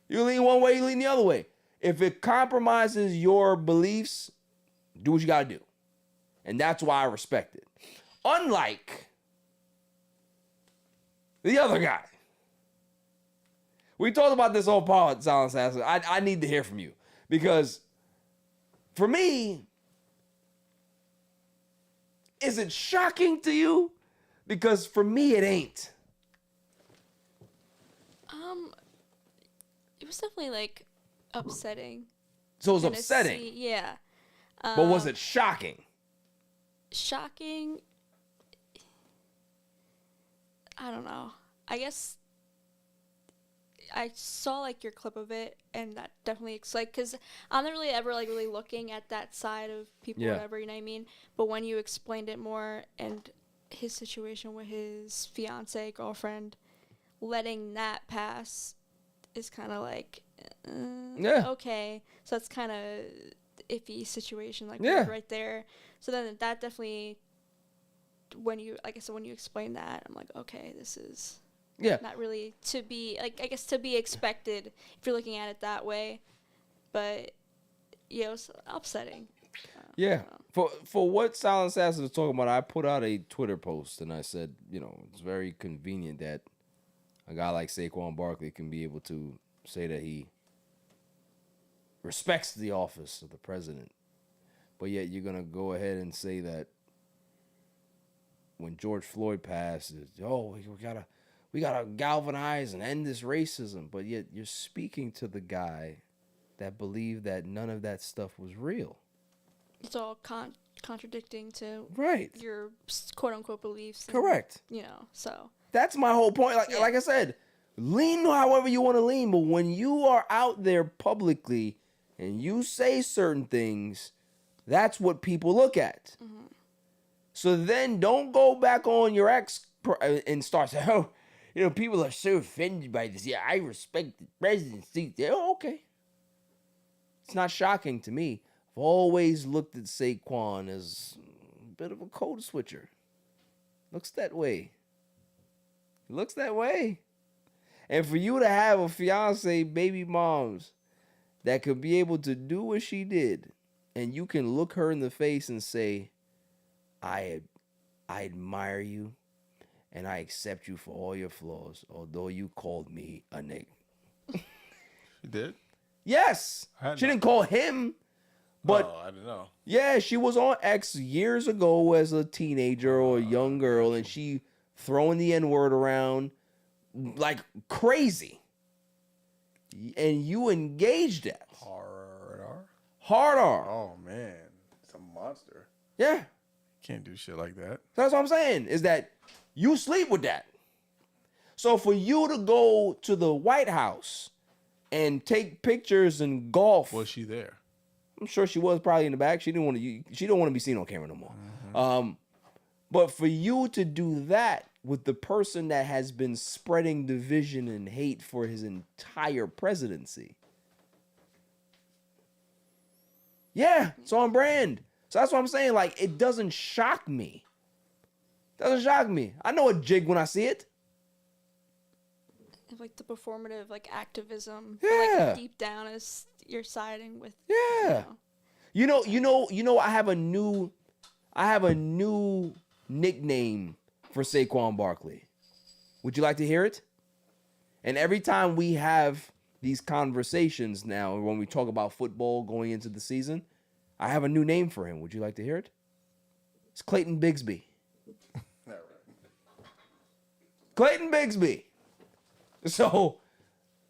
You lean one way, you lean the other way. If it compromises your beliefs, do what you got to do. And that's why I respect it. Unlike the other guy. We talked about this on Paul Silent Assassin. I need to hear from you. Because for me, is it shocking to you? Because for me, it ain't. It was definitely like upsetting. So it was kinda upsetting. Yeah. But was it shocking? Shocking? I don't know. I guess I saw like your clip of it, and that definitely because I'm not really ever like really looking at that side of people, Yeah. whatever, you know what I mean. But when you explained it more and his situation with his fiance girlfriend, letting that pass, is kind of like, Yeah. okay. So that's kind of iffy situation, like Yeah. right there. So then that definitely, when you, like I said, when you explain that, I'm like, okay, this is Yeah. not really to be, like, I guess to be expected if you're looking at it that way. But, you know, it's upsetting. Yeah. For what Silent Assassin was talking about, I put out a Twitter post and I said, you know, it's very convenient that a guy like Saquon Barkley can be able to say that he respects the office of the president, but yet you're gonna go ahead and say that when George Floyd passed, oh, we gotta galvanize and end this racism, but yet you're speaking to the guy that believed that none of that stuff was real. It's all contradicting to Right. your quote unquote beliefs. And, Correct. you know, so. That's my whole point. Yeah. Like I said, lean however you want to lean, but when you are out there publicly and you say certain things, that's what people look at. Mm-hmm. So then don't go back on your ex and start saying, oh, you know, people are so offended by this. Yeah, I respect the presidency. Oh, okay. It's not shocking to me. I've always looked at Saquon as a bit of a code switcher. Looks that way. Looks that way. And for you to have a fiance, baby moms, that could be able to do what she did, and you can look her in the face and say, I admire you, and I accept you for all your flaws, although you called me a nigga. She did? Yes. She didn't call him, but I don't know. yeah, she was on X years ago as a teenager or a young girl, and she throwing the N-word around like crazy. And you engaged that. Hard R. Oh, man. It's a monster. Yeah. Can't do shit like that. That's what I'm saying, is that you sleep with that. So for you to go to the White House and take pictures and golf. Was she there? I'm sure she was probably in the back. She didn't want to be seen on camera no more. Mm-hmm. But for you to do that with the person that has been spreading division and hate for his entire presidency. Yeah, it's on brand. So that's what I'm saying. Like, it doesn't shock me. Doesn't shock me. I know a jig when I see it. Like the performative, like activism. Yeah. But, like deep down is you're siding with. Yeah. You know. I have a new nickname for Saquon Barkley. Would you like to hear it? And every time we have these conversations now, when we talk about football going into the season, I have a new name for him. Would you like to hear it? It's Clayton Bigsby. Clayton Bigsby. So,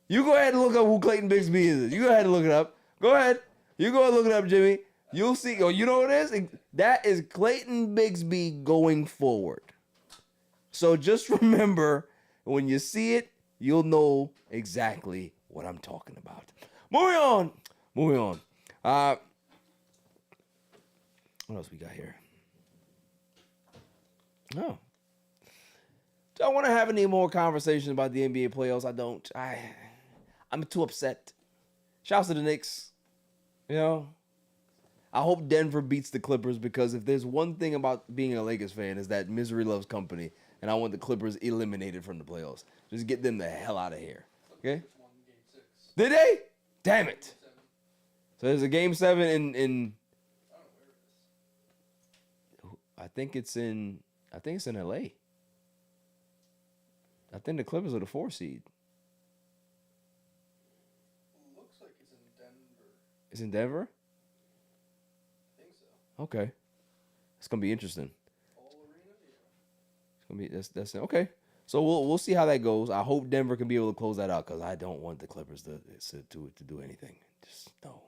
you go ahead and look up who Clayton Bigsby is. You go ahead and look it up. Go ahead. You go and look it up, Jimmy. You'll see. Oh, you know what it is? That is Clayton Bigsby going forward. So just remember, when you see it, you'll know exactly what I'm talking about. Moving on. What else we got here? Oh. Do I want to have any more conversations about the NBA playoffs? I don't. I'm too upset. Shouts to the Knicks. You know, I hope Denver beats the Clippers, because if there's one thing about being a Lakers fan is that misery loves company, and I want the Clippers eliminated from the playoffs. Just get them the hell out of here. Okay? Did they? Damn it. So there's a game 7 in I think it's in LA. I think the Clippers are the 4 seed. Looks like it's in Denver. It's in Denver? I think so. Okay. It's gonna be interesting. All arena, yeah. It's gonna be that's okay. So we'll see how that goes. I hope Denver can be able to close that out, because I don't want the Clippers to do anything. Just no.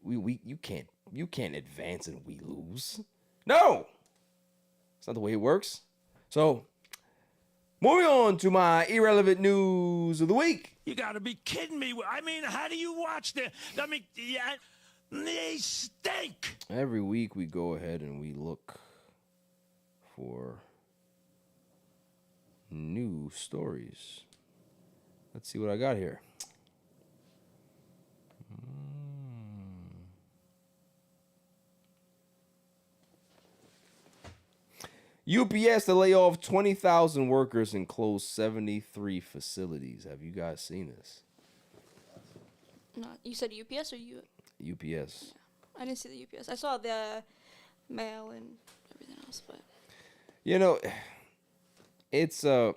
You can't advance and we lose. No. It's not the way it works. So moving on to my irrelevant news of the week. You got to be kidding me. I mean, how do you watch them? I mean, yeah, they stink. Every week we go ahead and we look for new stories Let's see what I got here. UPS to lay off 20,000 workers and close 73 facilities. Have you guys seen this? No, you said UPS or you? UPS. I didn't see the UPS. I saw the mail and everything else, but You know, it's on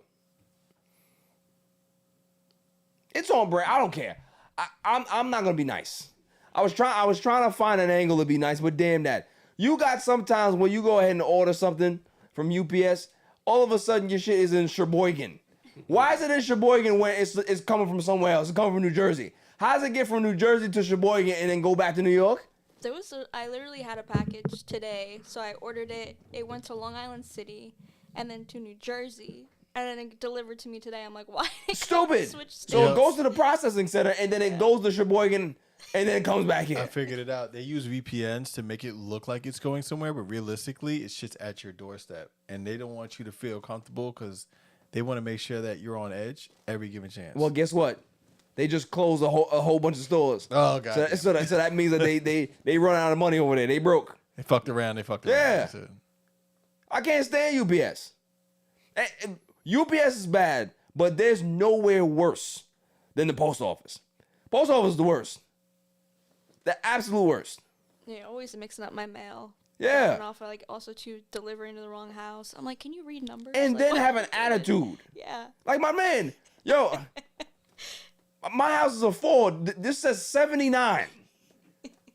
brand. I don't care. I'm not gonna be nice. I was trying to find an angle to be nice, but damn that. You got sometimes when you go ahead and order something from UPS, all of a sudden your shit is in Sheboygan. Why is it in Sheboygan when it's coming from somewhere else? It's coming from New Jersey. How does it get from New Jersey to Sheboygan and then go back to New York? I literally had a package today, so I ordered it. It went to Long Island City, and then to New Jersey, and then it delivered to me today. I'm like, why? Stupid. Switch So states? it goes to the processing center, and then it goes to Sheboygan, and then it comes back here. I figured it out. They use VPNs to make it look like it's going somewhere, but realistically, it's just at your doorstep. And they don't want you to feel comfortable because they want to make sure that you're on edge every given chance. Well, guess what? They just closed a whole bunch of stores. Oh, God. So that means that they run out of money over there. They broke. They fucked around. Yeah. That's it. I can't stand UPS. UPS is bad, but there's nowhere worse than the post office. Post office is the worst. The absolute worst. Yeah, always mixing up my mail. Yeah. And off, like also to delivering to the wrong house. I'm like, can you read numbers? And Like, then what? have an attitude. Yeah. Like my man, yo, my house is a 4. This says 79.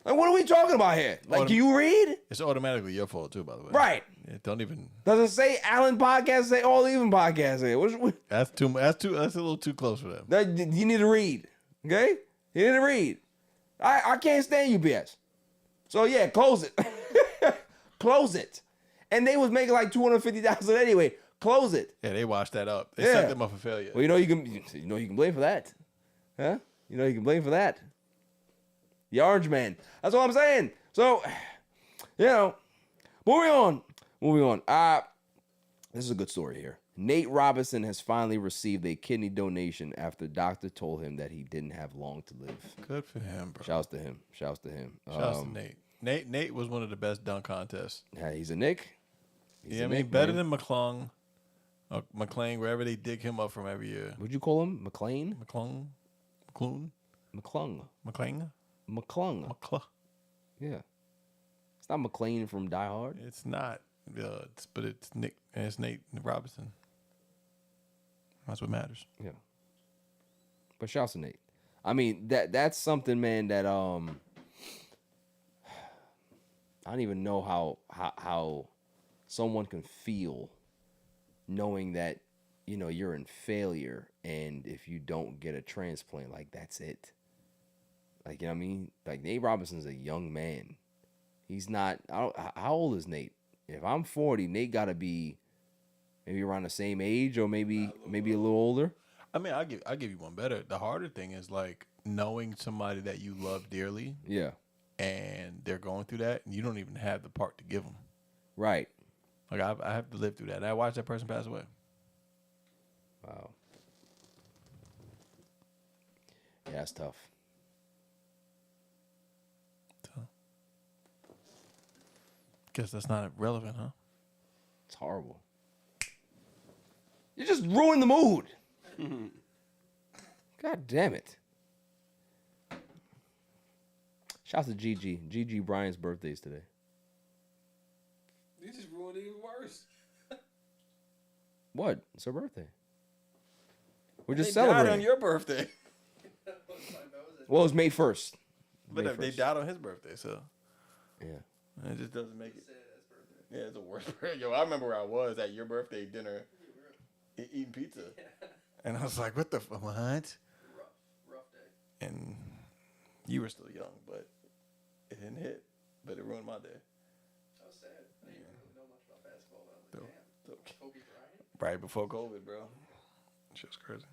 Like, what are we talking about here? Like, do you read? It's automatically your fault, too, by the way. Right. Yeah, don't even. Does it say Allen Podcast? Say All Even Podcast here. That's a little too close for them. You need to read. Okay? You need to read. I can't stand UPS. So yeah, close it. Close it. And they was making like $250,000 anyway. Close it. Yeah, they washed that up. They Yeah. set them up for failure. Well, you can blame for that. Huh? You can blame for that. The Orange Man. That's what I'm saying. So, moving on. This is a good story here. Nate Robinson has finally received a kidney donation after the doctor told him that he didn't have long to live. Good for him, bro. Shouts to him. Shouts to Nate. Nate was one of the best dunk contests. Yeah, he's a Nick. He's a Nick, better man. than McClung, wherever they dig him up from every year. Would you call him McLean? McClung? Yeah. It's not McLean from Die Hard. It's not. But it's Nick, and it's Nate Robinson. That's what matters. Yeah. But shouts to Nate. I mean, that's something, man, that I don't even know how someone can feel knowing that, you're in failure, and if you don't get a transplant, like, that's it. Like, you know what I mean? Like, Nate Robinson's a young man. He's not, how old is Nate? If I'm 40, Nate got to be maybe around the same age or maybe a little older. I mean, I'll give you one better. The harder thing is like knowing somebody that you love dearly. Yeah. And they're going through that, and you don't even have the part to give them. Right. Like I have to live through that. And I watched that person pass away. Wow. Yeah, that's tough. Guess that's not relevant, huh? It's horrible. You just ruined the mood. God damn it. Shouts to Gigi. Gigi Bryant's birthday is today. You just ruined it even worse. What? It's her birthday. We're just They died celebrating. on your birthday. Well, it's May 1st. But May they 1st. died on his birthday, so Yeah. it just doesn't make it. Yeah, it's a worse birthday. Yo, I remember where I was at your birthday dinner eating pizza. And I was like, what the fuck? What? Rough day. And you were still young, but it didn't hit. But it ruined my day. I was sad. I didn't really know much about basketball, but I was like, damn, Kobe Bryant. Right before COVID, bro. Shit's crazy.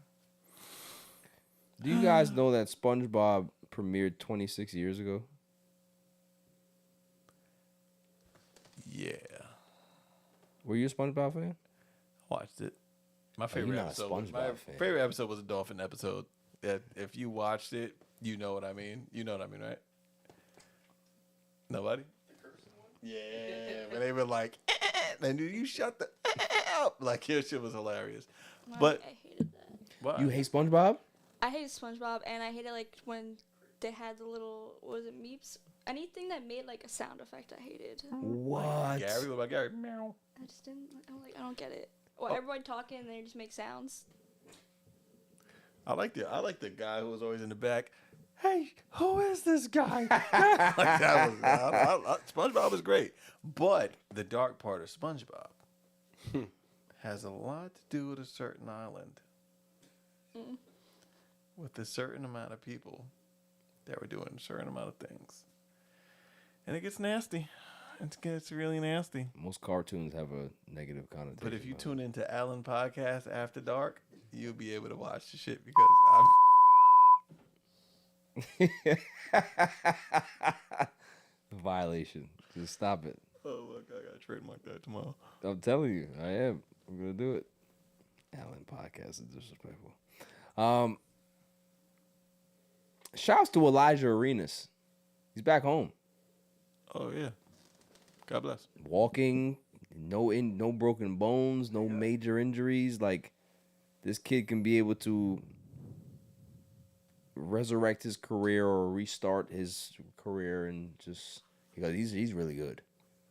Do you guys know that SpongeBob premiered 26 years ago? Yeah. Were you a SpongeBob fan? Watched it. My favorite not a episode. SpongeBob My fan. favorite episode was a dolphin episode. That if you watched it, you know what I mean. You know what I mean, right? Nobody. Yeah, when they were like, and you shut the up. Like your shit was hilarious. But I hated that. why? You hate SpongeBob? I hated SpongeBob, and I hated like when they had the little meeps? Anything that made like a sound effect, I hated. What? Gary? What about Gary? Meow. I just didn't. I'm like, I don't get it. Well, everybody talking and they just make sounds. I like the guy who was always in the back. Hey, who is this guy? Like that was SpongeBob was great, but the dark part of SpongeBob has a lot to do with a certain island, with a certain amount of people that were doing a certain amount of things, and it gets nasty. It gets really nasty. Most cartoons have a negative connotation. But if you behind tune into Allen Podcast After Dark, you'll be able to watch the shit because I'm. Violation. Just stop it. Oh my god, I gotta trademark that tomorrow. I'm telling you, I am. I'm gonna do it. Allen Podcast is disrespectful. Shouts to Elijah Arenas. He's back home. Oh yeah. God bless. Walking, no broken bones, no major injuries. Like, this kid can be able to resurrect his career or restart his career, and just because he's really good.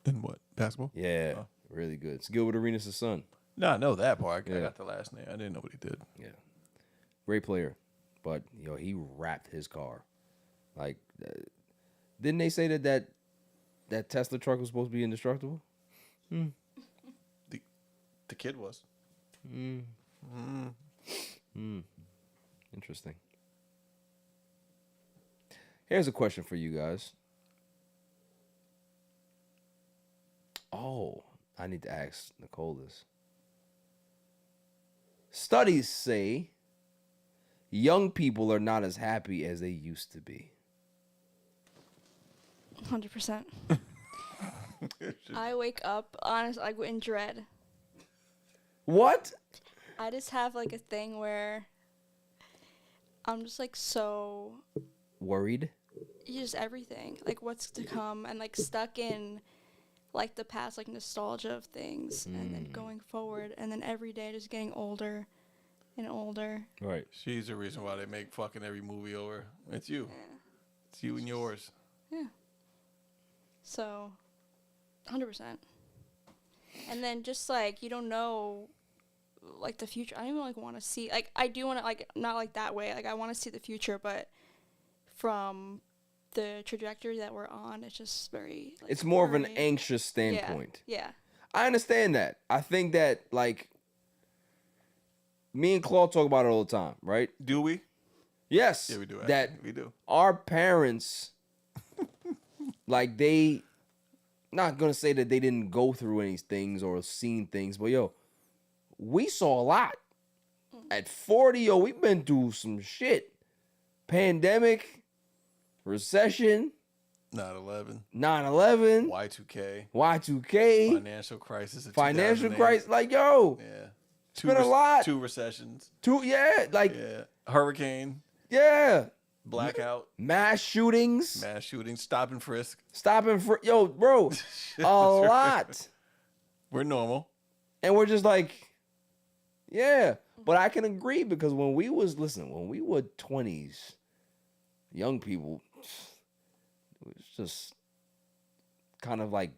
In what? Basketball? Yeah, really good. It's Gilbert Arenas' son. No, I know that part. I Yeah. got the last name. I didn't know what he did. Yeah, great player, but he wrapped his car. Like, didn't they say that Tesla truck was supposed to be indestructible? The kid was. Interesting. Here's a question for you guys. Oh, I need to ask Nicole this. Studies say young people are not as happy as they used to be. 100%. I wake up, honestly, like in dread. What? I just have like a thing where I'm just like so Worried? just everything, like what's to come, and like stuck in like the past, like nostalgia of things, and then going forward, and then every day just getting older and older. Right. She's the reason why they make fucking every movie over. It's you. Yeah. It's you and yours. Yeah. So, 100%. And then just like you don't know, like the future. I don't even like want to see. Like I do want to, like not like that way. Like I want to see the future, but from the trajectory that we're on, it's just very. Like, It's more of an worrying. anxious standpoint. Yeah. I understand that. I think that, like, me and Claude talk about it all the time, right? Do we? Yes. Yeah, we do. That Actually. We do. our parents, like, they, not gonna say that they didn't go through any things or seen things, but we saw a lot. At 40, we've been through some shit. Pandemic, recession, 9/11. 9/11, Y2K. Y2K, Financial crisis. Of financial 2008. crisis. Like, Yeah. it's been a lot. 2 recessions. Yeah. Hurricane. Yeah. Blackout. Mass shootings. Mass shooting. Stop and frisk. Stopping for bro, a lot. We're normal. And we're just like, yeah. But I can agree, because when we were 20s, young people, it was just kind of like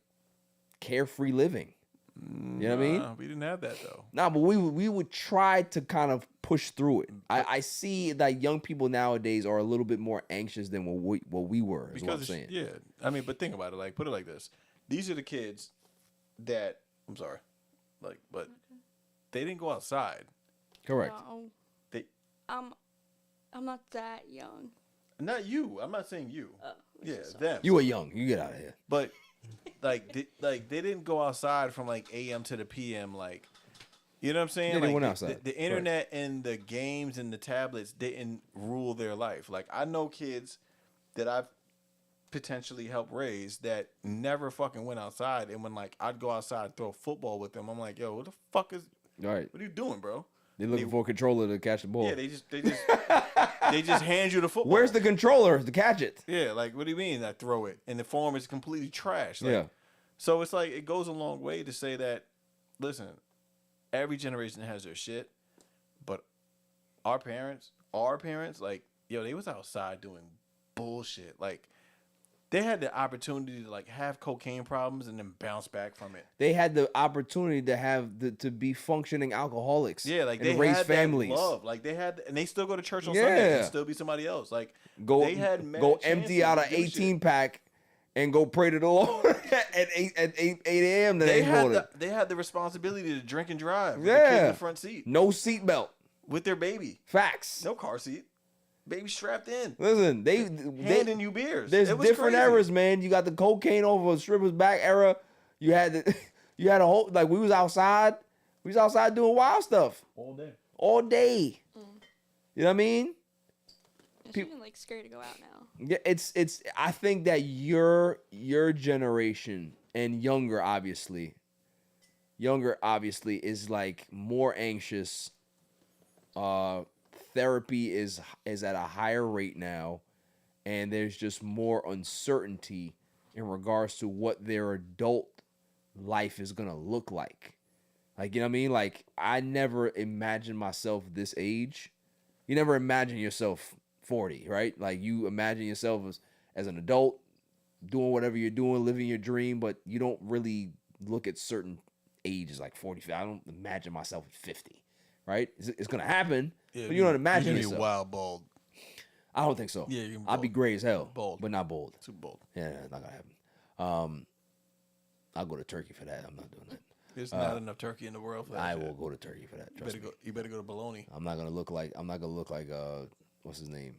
carefree living. You know what I mean? We didn't have that though. Nah, but we would try to kind of push through it. I see that young people nowadays are a little bit more anxious than what we were, is what I'm saying. Yeah. I mean, but think about it. Like, put it like this. These are the kids that, I'm sorry, like, but they didn't go outside. Correct. No. They, I'm not that young. not you. I'm not saying you. Which Yeah, is so- them. You were young. You get out of here. But like they didn't go outside from like AM to the PM. Like, you know what I'm saying? Yeah, they like, went outside. The internet and the games and the tablets didn't rule their life. Like, I know kids that I've potentially helped raise that never fucking went outside. And when like I'd go outside and throw a football with them, I'm like, yo, what the fuck is? All right. What are you doing, bro? They're looking for a controller to catch the ball. Yeah, they just hand you the football. Where's the controller to catch it? Yeah, like, what do you mean I throw it? And the form is completely trash. Like, Yeah. So it's like, it goes a long way to say that, listen, every generation has their shit, but our parents, like, yo, they was outside doing bullshit. Like, they had the opportunity to, like, have cocaine problems and then bounce back from it. They had the opportunity to have to be functioning alcoholics. Yeah, like, and they raise had families. that love. Like, they had, and they still go to church on Yeah. Sunday and still be somebody else. Like, they had mad empty chances out to an do 18 shit. pack and go pray to the Lord at 8 a.m. the next morning. They had the responsibility to drink and drive. With Yeah. the kid in the front seat No seatbelt. with their baby. Facts. No car seat. Baby strapped in. Listen, they Handing you beers. There's It was different crazy. eras, man. You got the cocaine over a stripper's back era. You had you had a whole, like, we was outside. We was outside doing wild stuff All day. all day. You know what I mean? It's even like scary to go out now. Yeah, it's. I think that your generation and younger obviously is like more anxious. Therapy is at a higher rate now, and there's just more uncertainty in regards to what their adult life is gonna look like. Like, you know what I mean? Like, I never imagined myself this age. You never imagine yourself 40, right? Like, you imagine yourself as an adult, doing whatever you're doing, living your dream, but you don't really look at certain ages like 45. I don't imagine myself at 50, right? It's gonna happen, but you don't imagine you yourself. be wild bold. I don't think so. Yeah, you're I'll be bold. gray as hell, Bold. but not bold. Too bold. Yeah, it's not gonna happen. I'll go to Turkey for that. I'm not doing that. There's not enough turkey in the world for that. I shit. will go to Turkey for that. Trust me. You better go to bologna. I'm not gonna look like what's his name?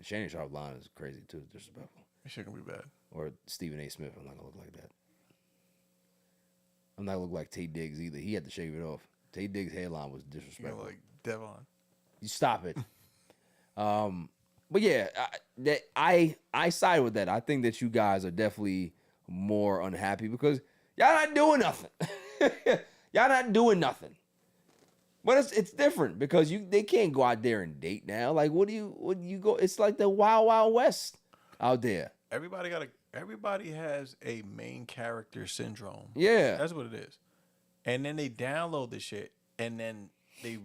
Shannon Sharp line is crazy too, disrespectful. That shit gonna be bad. Or Stephen A. Smith. I'm not gonna look like that. I'm not gonna look like Tate Diggs either. He had to shave it off. Tate Diggs' hairline was You disrespectful. know, like Devon. You stop it. But yeah, I side with that. I think that you guys are definitely more unhappy because y'all not doing nothing. Y'all not doing nothing. But it's different because they can't go out there and date now. Like, what do you go? It's like the Wild Wild West out there. Everybody has a main character syndrome. Yeah. That's what it is. And then they download the shit and then they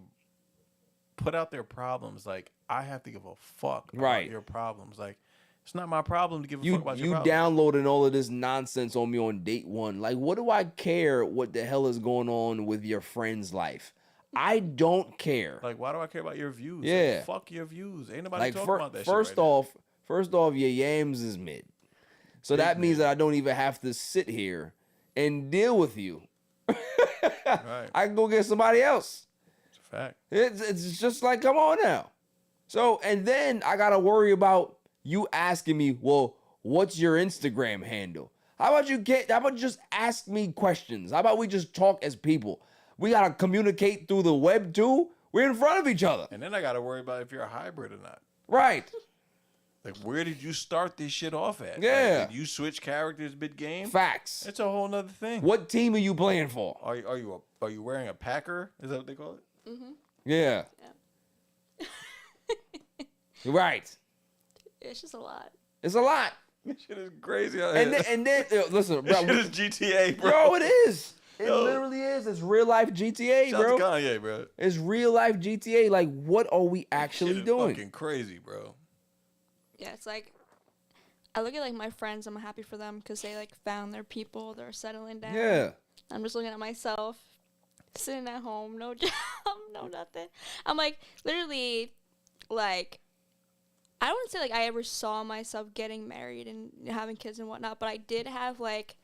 put out their problems like, I have to give a fuck about your problems. Like, it's not my problem to give a fuck about your problems. You downloading all of this nonsense on me on date one. Like, what do I care what the hell is going on with your friend's life? I don't care. Like, why do I care about your views? Yeah. Like, fuck your views. Ain't nobody Like, talking about that first shit right off, your yams is mid. So that means that I don't even have to sit here and deal with you. Right. I can go get somebody else. It's a fact. It's just like, come on now. So, and then I got to worry about you asking me, well, what's your Instagram handle? How about you just ask me questions? How about we just talk as people? We got to communicate through the web too. We're in front of each other. And then I got to worry about if you're a hybrid or not. Right. Like, where did you start this shit off at? Yeah. Like, did you switch characters mid-game? Facts. It's a whole nother thing. What team are you playing for? Are you wearing a Packer? Is that what they call it? Yeah. Right. It's just a lot. It's a lot. This shit is crazy out And here. then listen, This bro. shit is GTA, bro. Bro, it is. It Yo. literally is. It's real life GTA, Shout out bro. to Kanye, bro. It's real life GTA. Like, what are we Shit actually is doing? fucking crazy, bro. Yeah, it's like I look at like my friends. I'm happy for them because they like found their people. They're settling down. Yeah. I'm just looking at myself, sitting at home, no job, no nothing. I'm like literally, like I don't say like I ever saw myself getting married and having kids and whatnot, but I did have like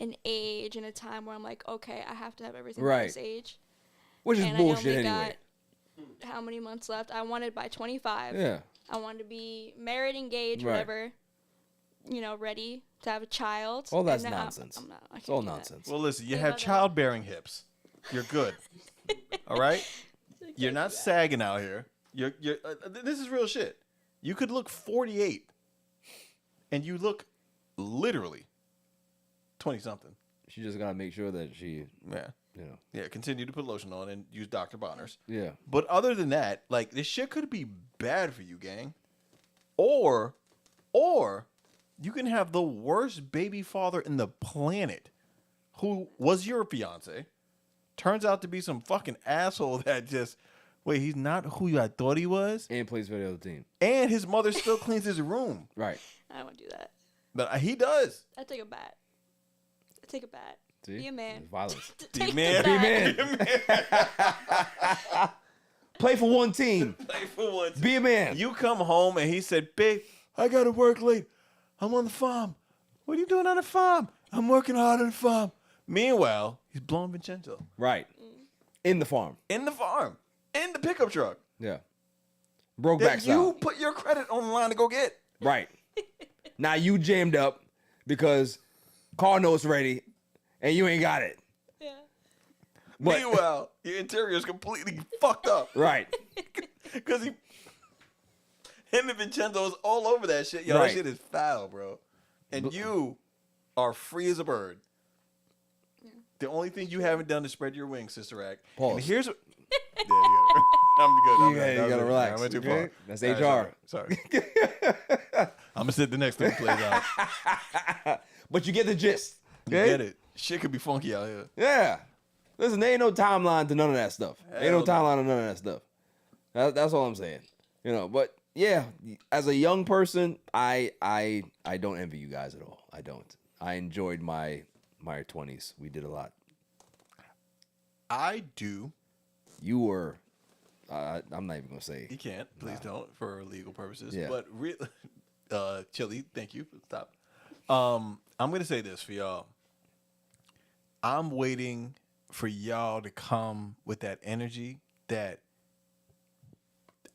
an age and a time where I'm like, okay, I have to have everything by Right. this age. Which is And bullshit I only anyway. got how many months left? I wanted by 25. Yeah. I wanted to be married, engaged, Right. whatever, ready to have a child. All that's And now nonsense. I'm not, I It's can't all do that. nonsense. Well, listen, you Think have about that. childbearing hips. You're good. All right? You're not sagging out here. You're this is real shit. You could look 48 and you look literally 20 something. She just gotta make sure that she Yeah. Yeah. continue to put lotion on and use Dr. Bonners. Yeah. But other than that, like, this shit could be bad for you, gang. Or you can have the worst baby father in the planet who was your fiance. Turns out to be some fucking asshole that just, wait, he's not who I thought he was. And plays for the other team. And his mother still cleans his room. Right. I don't do that. But he does. I take a bat. See? Be a man. It's violence. Take man. the bat. Play for one team. Play for one team. Be a man. You come home and he said, babe, I got to work late. I'm on the farm. What are you doing on the farm? I'm working hard on the farm. Meanwhile, he's blowing Vincenzo. Right. In the farm. In the farm. In the pickup truck. Yeah. Broke That back style. you put your credit on the line to go get. Right. Now you jammed up because car note's ready and you ain't got it. Yeah. But- Meanwhile, your interior is completely fucked up. Right. Because him and Vincenzo is all over that shit. Yo, Right. that shit is foul, bro. And you are free as a bird. The only thing you haven't done is spread your wings, Sister Act. Pause. And here's what... Yeah, yeah. I'm good. You gotta relax. I went too Okay? far. That's All HR. right, sorry. I'm going to sit the next thing plays out. But you get the gist. You Okay? get it. Shit could be funky out here. Yeah. Listen, there ain't no timeline to none of that stuff. Ain't no Hell no. timeline to none of that stuff. That's all I'm saying. You know, but yeah, as a young person, I don't envy you guys at all. I don't. I enjoyed my 20s. We did a lot. I do. You were I'm not even gonna say. You can't. Please don't, for legal purposes. Yeah. But Chili, thank you. Stop. I'm gonna say this for y'all. I'm waiting for y'all to come with that energy that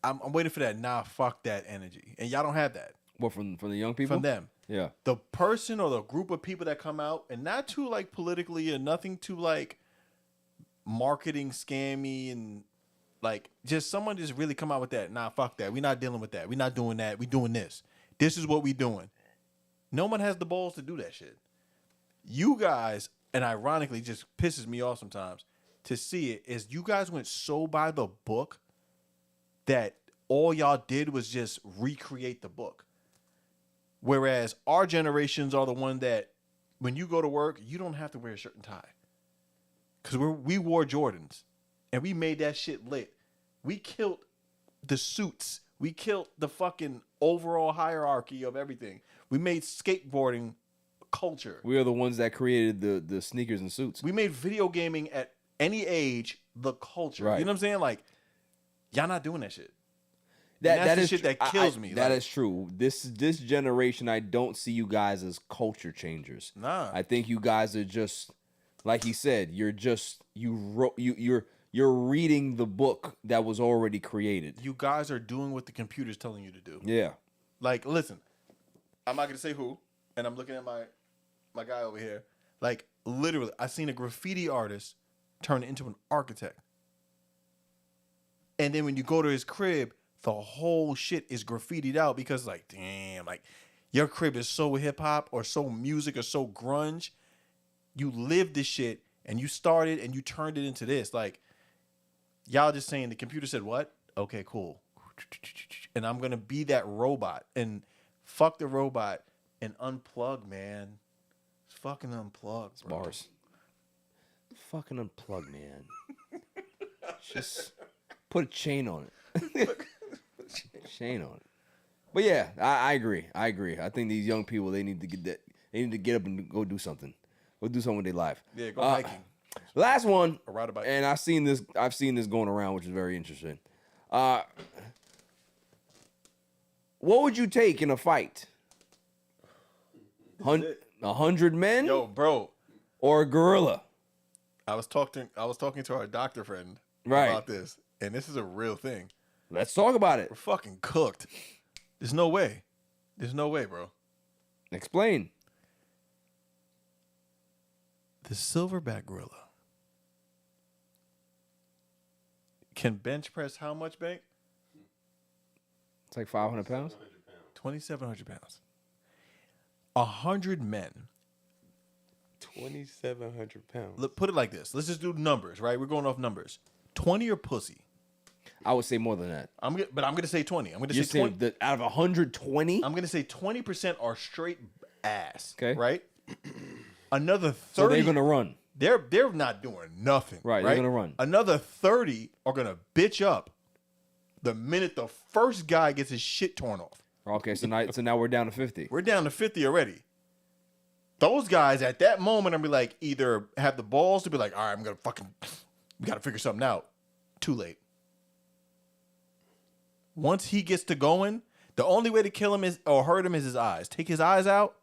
I'm waiting for that. Nah, fuck that energy, and y'all don't have that What from the young people? from them. Yeah. The person or the group of people that come out, and not too like politically and nothing too like marketing scammy and like just someone just really come out with that. Nah, fuck that. We're not dealing with that. We're not doing that. We're doing this. This is what we doing. No one has the balls to do that shit. You guys, and ironically just pisses me off sometimes to see it, is you guys went so by the book that all y'all did was just recreate the book. Whereas our generations are the one that when you go to work, you don't have to wear a shirt and tie. Because we wore Jordans and we made that shit lit. We killed the suits. We killed the fucking overall hierarchy of everything. We made skateboarding culture. We are the ones that created the sneakers and suits. We made video gaming at any age the culture. Right. You know what I'm saying? Like, y'all not doing that shit. That that's the is shit tr- that kills me. That Like- is true. This generation, I don't see you guys as culture changers. Nah. I think you guys are just like he said. You're reading the book that was already created. You guys are doing what the computer's telling you to do. Yeah. Like, listen, I'm not gonna say who, and I'm looking at my guy over here. Like, literally, I seen a graffiti artist turn into an architect. And then when you go to his crib, the whole shit is graffitied out because, like, damn, like, your crib is so hip hop or so music or so grunge. You lived this shit and you started and you turned it into this. Like, y'all just saying the computer said what? Okay, cool. And I'm gonna be that robot and fuck the robot and unplug, man. It's fucking unplug, bro. Bars. Fucking unplug, man. Just put a chain on it. Chain on it. But yeah, I agree. I think these young people, they need to get that. They need to get up and go do something. Go do something with their life. Yeah, go hiking. Last one, Or ride a bike. and I've seen this going around, which is very interesting. What would you take in a fight? 100 men Yo, bro, or a gorilla? I was talking to our doctor friend Right. about this, and this is a real thing. Let's talk about it. We're fucking cooked. There's no way. There's no way, bro. Explain. The silverback gorilla can bench press how much, Bank? It's like 500 pounds. 2,700 pounds. 100 men 2,700 pounds. Look, put it like this. Let's just do numbers, right? We're going off numbers. 20 or pussy. I would say more than that. But I'm gonna say 20. I'm gonna You're say 20. saying that out of 120? I'm gonna say 20% are straight ass. Okay. Right. Another 30. So they're gonna run. They're not doing nothing. Right, they're gonna run. Another 30 are gonna bitch up the minute the first guy gets his shit torn off. Okay, so now we're down to 50. We're down to 50 already. Those guys at that moment, I'm be like, either have the balls to be like, all right, we gotta figure something out. Too late. Once he gets to going, the only way to kill him or hurt him is his eyes. Take his eyes out,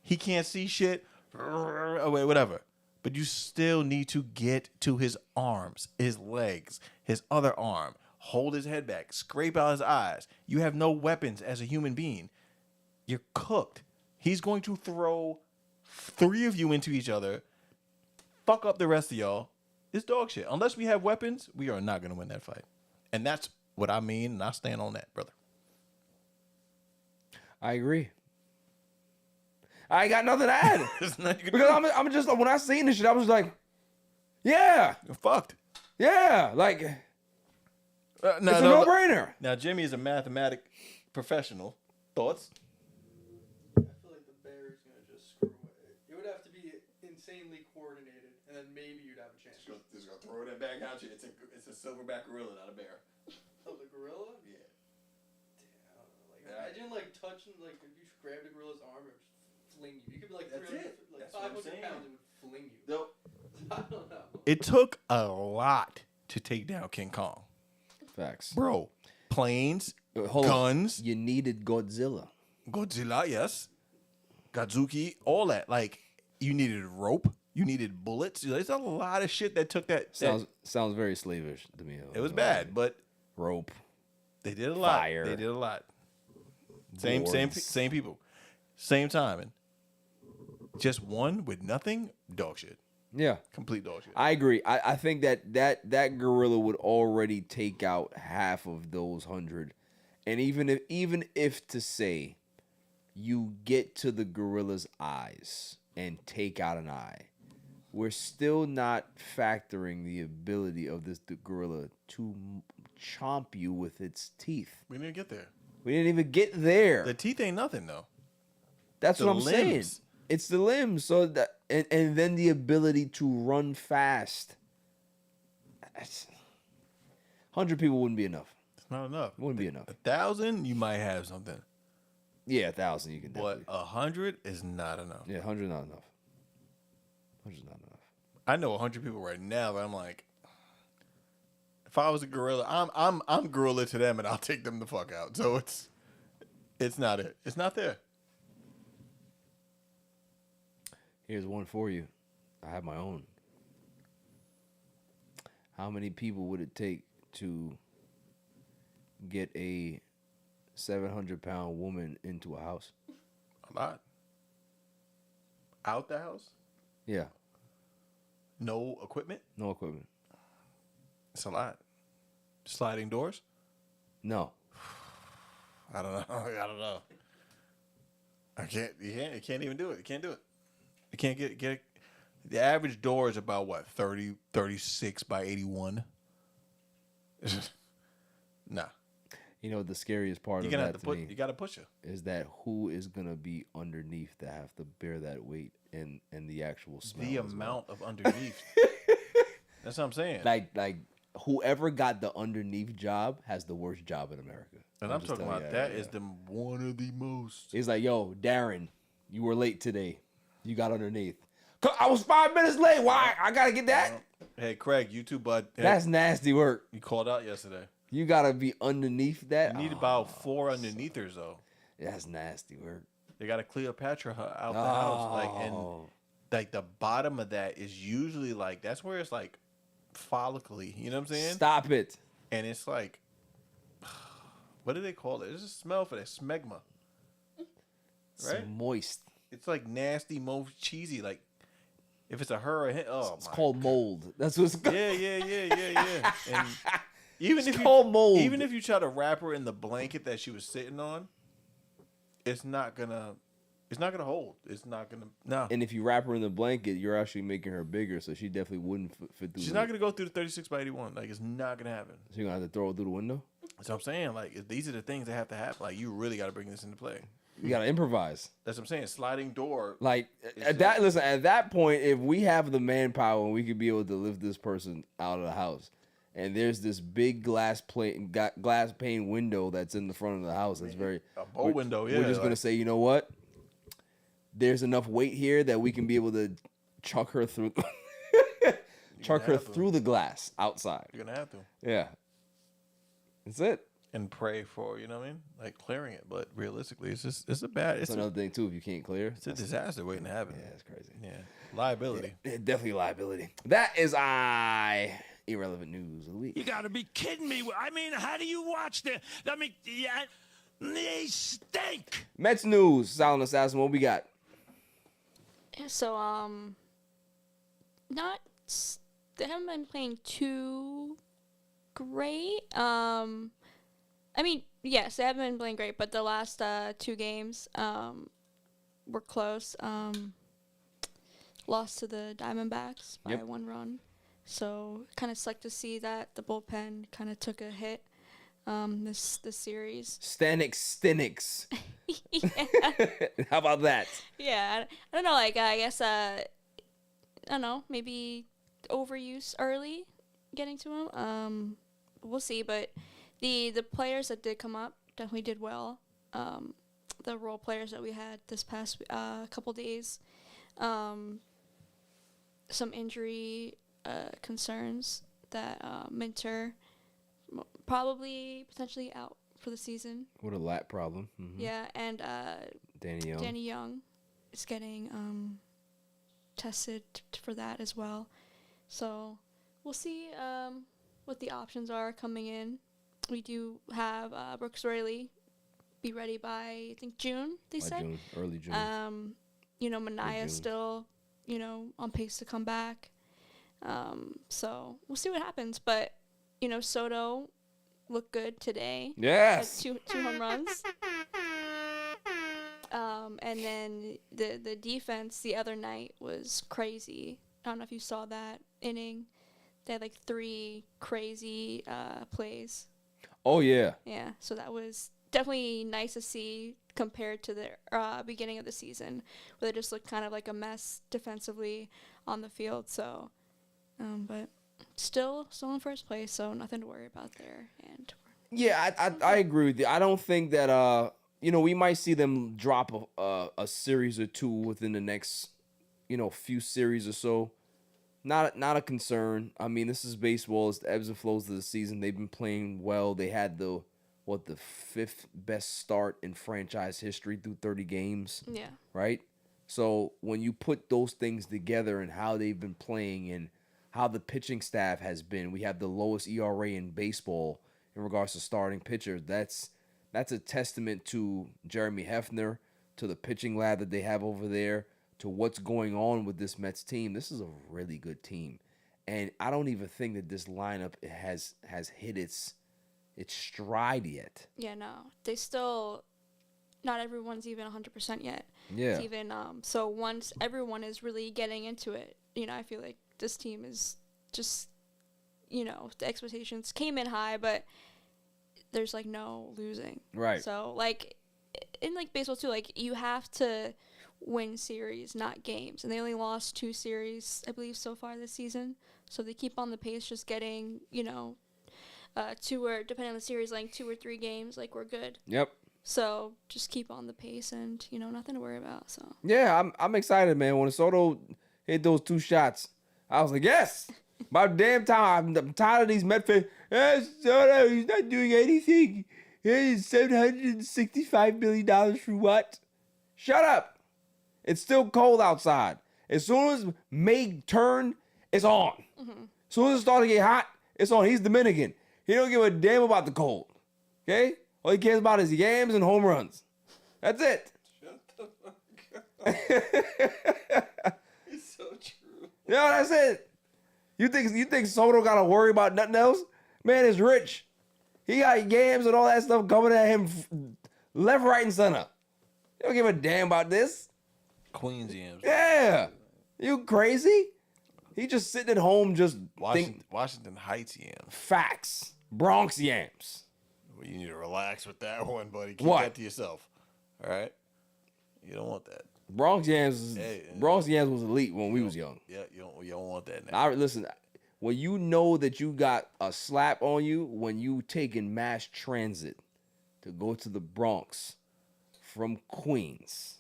he can't see shit, whatever. But you still need to get to his arms, his legs, his other arm. Hold his head back, scrape out his eyes. You have no weapons as a human being. You're cooked. He's going to throw 3 of you into each other, fuck up the rest of y'all. It's dog shit. Unless we have weapons, we are not going to win that fight. And that's what I mean, and I stand on that, brother. I agree. I ain't got nothing to add. Because I'm just, when I seen this shit, I was like, yeah. You're fucked. Yeah. Like, No, it's a no-brainer. Now, Jimmy is a mathematic professional. Thoughts? I feel like the bear is gonna just screw it. It would have to be insanely coordinated, and then maybe you'd have a chance. Just gonna throw that back out you. It's a silverback gorilla, not a bear. Oh, the gorilla? Yeah. Damn. Imagine touching if you grabbed a gorilla's arm, it would just fling you. You could be like That's 300, it. like That's what I'm 500 saying. pounds, it would fling you. Nope. I don't know. It took a lot to take down King Kong. Facts. Bro, planes, Hold on. guns, You needed Godzilla. Godzilla, yes. Godzuki, all that. You needed rope. You needed bullets. There's a lot of shit that took that. Sounds very slavish to me. It was bad, but Rope. they did a lot. Fire. They did a lot. Same Boards. people. Same timing. Just one with nothing, dog shit. Yeah. Complete dog shit. I agree. I think that gorilla would already take out half of those 100. And even if to say you get to the gorilla's eyes and take out an eye, we're still not factoring the ability of this gorilla to chomp you with its teeth. We didn't get there. We didn't even get there. The teeth ain't nothing though. That's the what I'm saying. limbs. It's the limbs. So that and then the ability to run fast. 100 people wouldn't be enough. It's not enough. Wouldn't be enough. 1,000, you might have something. Yeah, 1,000 you can But definitely. 100 is not enough. Yeah, 100 not enough. 100 not enough. I know 100 people right now, but I'm like, if I was a gorilla, I'm gorilla to them, and I'll take them the fuck out. So it's not it. It's not there. Here's one for you. I have my own. How many people would it take to get a 700-pound woman into a house? A lot. Out the house, Yeah, no equipment. no equipment. It's a lot. Sliding doors. No. I don't know. I don't know. I can't. You can't even do it. You can't do it. You can't get it. The average door is about what 30, 36 by 81. Nah. You know the scariest part You're of gonna that have to to put. me You got to push her. is that who is gonna be underneath to have to bear that weight and the actual smell. The as well. amount of underneath. That's what I'm saying. Like whoever got the underneath job has the worst job in America. And I'm just talking telling about you, that yeah. is the one of the most. He's like, yo, Darren, you were late today. You got underneath. I was 5 minutes late. Why? I gotta get that. Hey, Craig, you too, bud. Hey, That's nasty work. you called out yesterday. You gotta be underneath that. You need about 4 underneathers though. That's nasty work. They got to Cleopatra her out the house, Oh. and the bottom of that is usually that's where it's follicly. You know what I'm saying? Stop it. And it's what do they call it? There's a smell for that smegma. It's Right? moist. It's nasty, most cheesy. If it's a her or him, oh It's my. called mold. That's what it's called. Yeah. And even It's if called mold. even if you try to wrap her in the blanket that she was sitting on, it's not gonna It's not gonna hold. It's not gonna. No. And if you wrap her in the blanket, you're actually making her bigger, so she definitely wouldn't fit through. She's not gonna go through the 36 by 81. Like it's not gonna happen. So you're gonna have to throw it through the window. That's what I'm saying. Like these are the things that have to happen. Like you really got to bring this into play. You gotta improvise. That's what I'm saying. Sliding door. Like at that point, if we have the manpower and we could be able to lift this person out of the house, and there's this big glass pane window that's in the front of the house, that's very a bow window. Yeah, we're just gonna say, you know what? There's enough weight here that we can be able to chuck her through, through the glass outside. You're gonna have to. Yeah, that's it. And pray for, you know what I mean? Like clearing it. But realistically, it's a bad. It's another thing too. If you can't clear, it's a disaster waiting to happen. Yeah, it's crazy. Yeah, liability. Yeah, definitely liability. That is irrelevant news of the week. You got to be kidding me. I mean, how do you watch the? I mean, yeah, they stink. Mets news. Silent Assassin. What we got? Yeah, so they haven't been playing too great. I mean, yes, they haven't been playing great, but the last 2 games were close. Lost to the Diamondbacks by 1 run. So kind of sucked to see that the bullpen kind of took a hit this series. Stanix. Yeah. How about that? Yeah, I don't know. Like I guess I don't know. Maybe overuse early, getting to him. We'll see. But the players that did come up definitely did well. The role players that we had this past couple days. Some injury concerns that Minter probably potentially out for the season. What a lat problem. Mm-hmm. Yeah, and Danny Young is getting tested for that as well. So we'll see what the options are coming in. We do have Brooks Raley be ready by, I think, June, they said. June, early June. Mania still, on pace to come back. So we'll see what happens. But, Soto looked good today. Yes. Two home runs. And then the defense the other night was crazy. I don't know if you saw that inning. They had 3 crazy plays. Oh, yeah. Yeah, so that was definitely nice to see compared to the beginning of the season, where they just looked kind of like a mess defensively on the field. So, but still in first place, so nothing to worry about there. And yeah, I agree with you. I don't think that we might see them drop a series or 2 within the next few series or so. Not a concern. I mean, this is baseball. It's the ebbs and flows of the season. They've been playing well. They had the 5th best start in franchise history through 30 games. Yeah. Right? So when you put those things together and how they've been playing and how the pitching staff has been, we have the lowest ERA in baseball in regards to starting pitchers. That's a testament to Jeremy Hefner, to the pitching lab that they have over there, to what's going on with this Mets team. This is a really good team. And I don't even think that this lineup has hit its stride yet. Yeah, no. They still, not everyone's even 100% yet. Yeah. It's even, so once everyone is really getting into it, I feel like this team is just, the expectations came in high, but there's, no losing. Right. So, in, baseball, too, you have to win series, not games. And they only lost 2 series, I believe, so far this season. So they keep on the pace, just getting, 2 or, depending on the series, 2 or 3 games, we're good. Yep. So just keep on the pace and, nothing to worry about. So yeah, I'm excited, man. When Soto hit those 2 shots, I was like, yes! By damn time, I'm tired of these Met fans. Soto, he's not doing anything. He's $765 million for what? Shut up! It's still cold outside. As soon as May turn, it's on. Mm-hmm. As soon as it starts to get hot, it's on. He's Dominican. He don't give a damn about the cold. Okay? All he cares about is yams and home runs. That's it. Shut the fuck up. It's so true. That's it. You think Soto gotta worry about nothing else? Man is rich. He got yams and all that stuff coming at him left, right, and center. You don't give a damn about this. Queens yams. Yeah. You crazy? He just sitting at home just Washington Heights yams. facts. Bronx yams. Well, you need to relax with that one, buddy. Keep What? that to yourself. All right? You don't want that. Bronx yams Bronx yams was elite when we was young. Yeah, you don't want that now. Listen, when you know that you got a slap on you when you taking mass transit to go to the Bronx from Queens.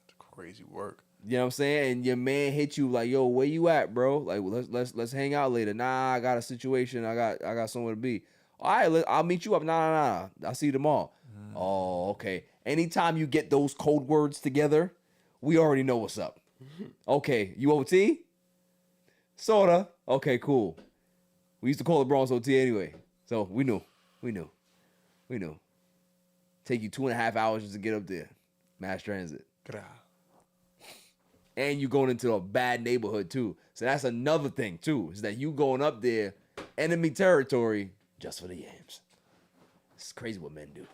It's crazy work. You know what I'm saying? And your man hit you like, "Yo, where you at, bro? Like, let's hang out later." Nah, I got a situation. I got somewhere to be. All right, I'll meet you up. Nah. I'll see you tomorrow. Oh, okay. Anytime you get those code words together, we already know what's up. Okay, you OT? Sorta. Okay, cool. We used to call it Bronx OT anyway, so we knew. Take you 2.5 hours just to get up there, mass transit. And you going into a bad neighborhood too. So that's another thing too, is that you going up there, enemy territory, just for the yams. It's crazy what men do.